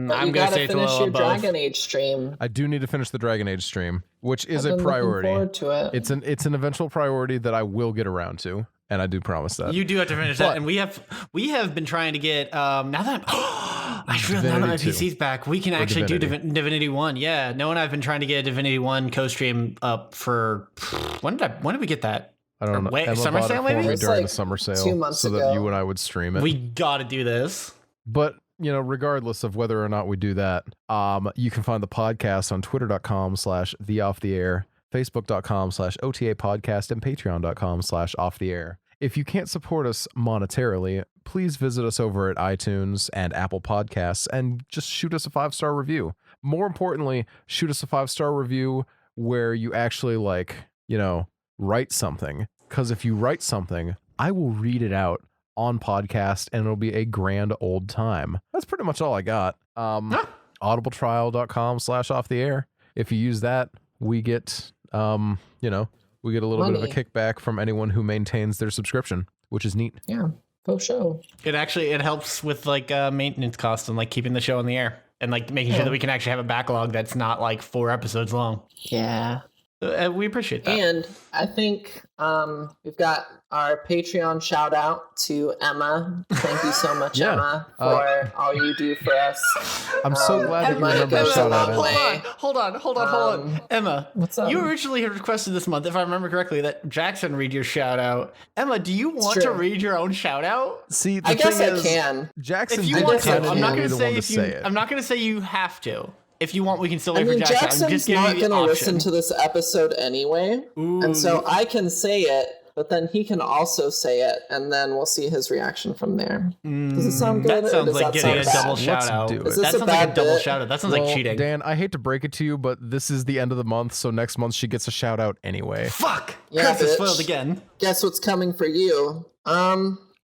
B: But
C: I'm
B: you
C: gonna
B: gotta
C: say it's a
B: finish
C: little
B: your
C: above.
B: Dragon Age stream.
A: I do need to finish the Dragon Age stream, which is
B: I've
A: a
B: been
A: priority.
B: Looking forward to it.
A: It's an eventual priority that I will get around to, and I do promise that.
C: You do have to finish
A: But-
C: that, and we have been trying to get. Now that I realize now that my
A: Divinity 2.
C: PC's back, we can actually do
A: Divinity.
C: Divinity 1. Yeah, Noah and I have been trying to get a Divinity 1 co-stream up for when did we get that?
A: I don't know.
C: Wait,
A: Emma
C: summer
A: bought it
C: sale,
A: for
C: maybe?
A: me
B: It's
A: during
B: like
A: the summer sale
B: 2 months
A: so that
B: ago.
A: you and I would stream it.
C: We got to do this.
A: But, regardless of whether or not we do that, you can find the podcast on twitter.com/theofftheair, facebook.com/OTA podcast, and patreon.com/offtheair. If you can't support us monetarily, please visit us over at iTunes and Apple Podcasts and just shoot us a 5-star review. More importantly, shoot us a 5-star review where you actually write something. Because if you write something, I will read it out on podcast and it'll be a grand old time. That's pretty much all I got. Audibletrial.com/offtheair. If you use that, we get we get a little bit of a
B: Money.
A: kickback from anyone who maintains their subscription, which is neat.
B: Yeah, for sure.
C: It helps with maintenance costs and keeping the show on the air and making sure that we can actually have a backlog that's not 4 episodes long.
B: Yeah.
C: We appreciate that.
B: And I think we've got our Patreon shout out to Emma. Thank you so much,
A: Yeah.
B: Emma, for all you do for us.
A: I'm so glad that you
B: money
A: remember to
B: goes a
A: shout
B: long
A: out.
B: way.
A: Emma.
C: Hold on. Emma,
B: What's up?
C: you originally had requested this month, if I remember correctly, that Jackson read your shout out. Emma, do you want to
B: true.
C: read your own shout out?
A: See, the
B: I guess
A: thing
B: I
A: is,
B: can.
A: Jackson
C: If you
A: did
C: want
B: guess I
C: to,
A: kind of
C: I'm not
A: need
C: going
A: to
C: to
A: be the one
C: say
A: to
C: if
A: say
C: you.
A: it.
C: I'm not going to say you have to. If you want, we can still
B: I
C: wait
B: mean,
C: for Jackson. I'm
B: Jackson's
C: just giving
B: not
C: you the
B: going to
C: option.
B: listen to this episode anyway.
C: Ooh.
B: And so I can say it, but then he can also say it, and then we'll see his reaction from there. Does it sound good?
C: That sounds
B: does
C: like
B: that
C: getting a
B: sound
C: double
B: bad?
C: shout
A: Let's
C: out.
A: do it.
B: Is
C: That
B: this a
C: sounds like a
B: bad
C: double
B: bit?
C: shout out. That sounds like cheating.
A: Dan, I hate to break it to you, but this is the end of the month, so next month she gets a shout out anyway.
C: Fuck!
B: Yeah,
C: Chris is
B: bitch.
C: spoiled again.
B: Guess what's coming for you?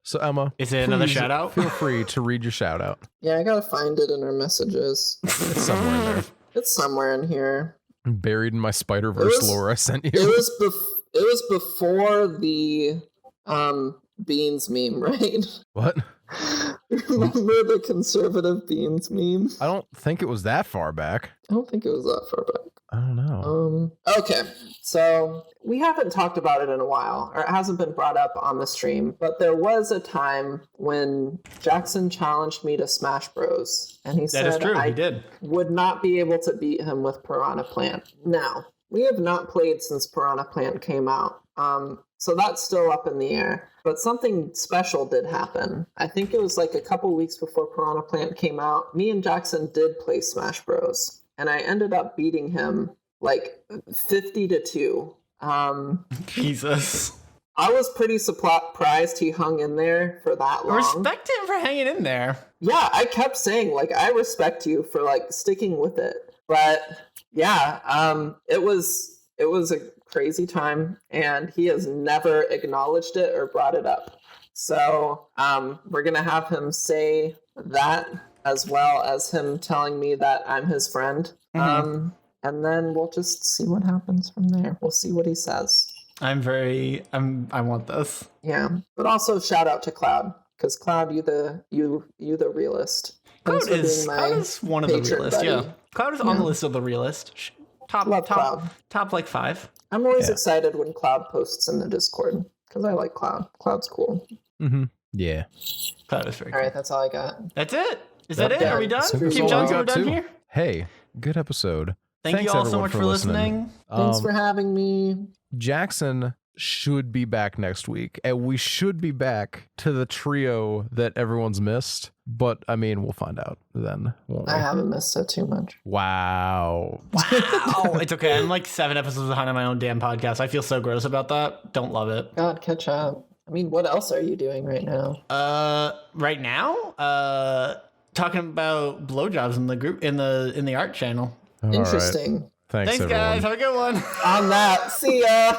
A: So Emma,
C: Is it another
A: please
C: shout out?
A: Feel free to read your shout out.
B: Yeah, I gotta find it in our messages.
A: It's somewhere in there.
B: It's somewhere in here.
A: Buried in my Spider-Verse
B: It was-
A: lore I sent you.
B: It was before the beans meme, right?
A: What?
B: Remember the conservative beans meme?
A: I don't think it was that far back.
B: I don't think it was that far back.
A: I don't know.
B: Okay, so we haven't talked about it in a while, or it hasn't been brought up on the stream, but there was a time when Jackson challenged me to Smash Bros. And he said
C: That is true.
B: I
C: He did.
B: would not be able to beat him with Piranha Plant. Now, we have not played since Piranha Plant came out. So that's still up in the air. But something special did happen. I think it was like a couple weeks before Piranha Plant came out. Me and Jackson did play Smash Bros. And I ended up beating him like 50-2.
C: Jesus.
B: I was pretty surprised he hung in there for that long.
C: Respect him for hanging in there.
B: Yeah, I kept saying, like, I respect you for, like, sticking with it. But, yeah, it was a crazy time, and he has never acknowledged it or brought it up. So, we're going to have him say that, as well as him telling me that I'm his friend.
C: Mm-hmm.
B: And then we'll just see what happens from there. We'll see what he says.
C: I want this.
B: Yeah, but also shout out to Cloud, because Cloud, you the realist. Thanks
C: Cloud
B: for being my
C: Cloud is one of the
B: patron
C: realists,
B: buddy.
C: yeah. Cloud is on the list of the realist.
B: Love Cloud.
C: Top like 5.
B: I'm always excited when Cloud posts in the Discord, because I like Cloud. Cloud's cool.
A: Mm-hmm. Yeah.
C: Cloud is very
B: All
C: cool.
B: right, that's all I got.
C: That's it. Is that it? Are we done?
A: Simple
B: as
C: Team
B: all
C: Johnson,
B: I
C: we're
A: got
C: done
A: too.
C: here?
A: Hey, good episode.
C: Thank
A: Thanks
C: you all so
A: everyone
C: much for listening.
B: Thanks for having me.
A: Jackson should be back next week, and we should be back to the trio that everyone's missed. But I mean, we'll find out then, won't we?
B: I haven't missed it too much.
A: Wow.
C: Wow. It's okay. I'm like 7 episodes behind on my own damn podcast. I feel so gross about that. Don't love it.
B: God, catch up. I mean, what else are you doing right now?
C: Right now, talking about blowjobs in the group in the art channel.
A: All right.
B: Interesting.
A: Thanks
C: Thanks
A: everyone.
C: guys. Have a good one.
B: On that, see ya.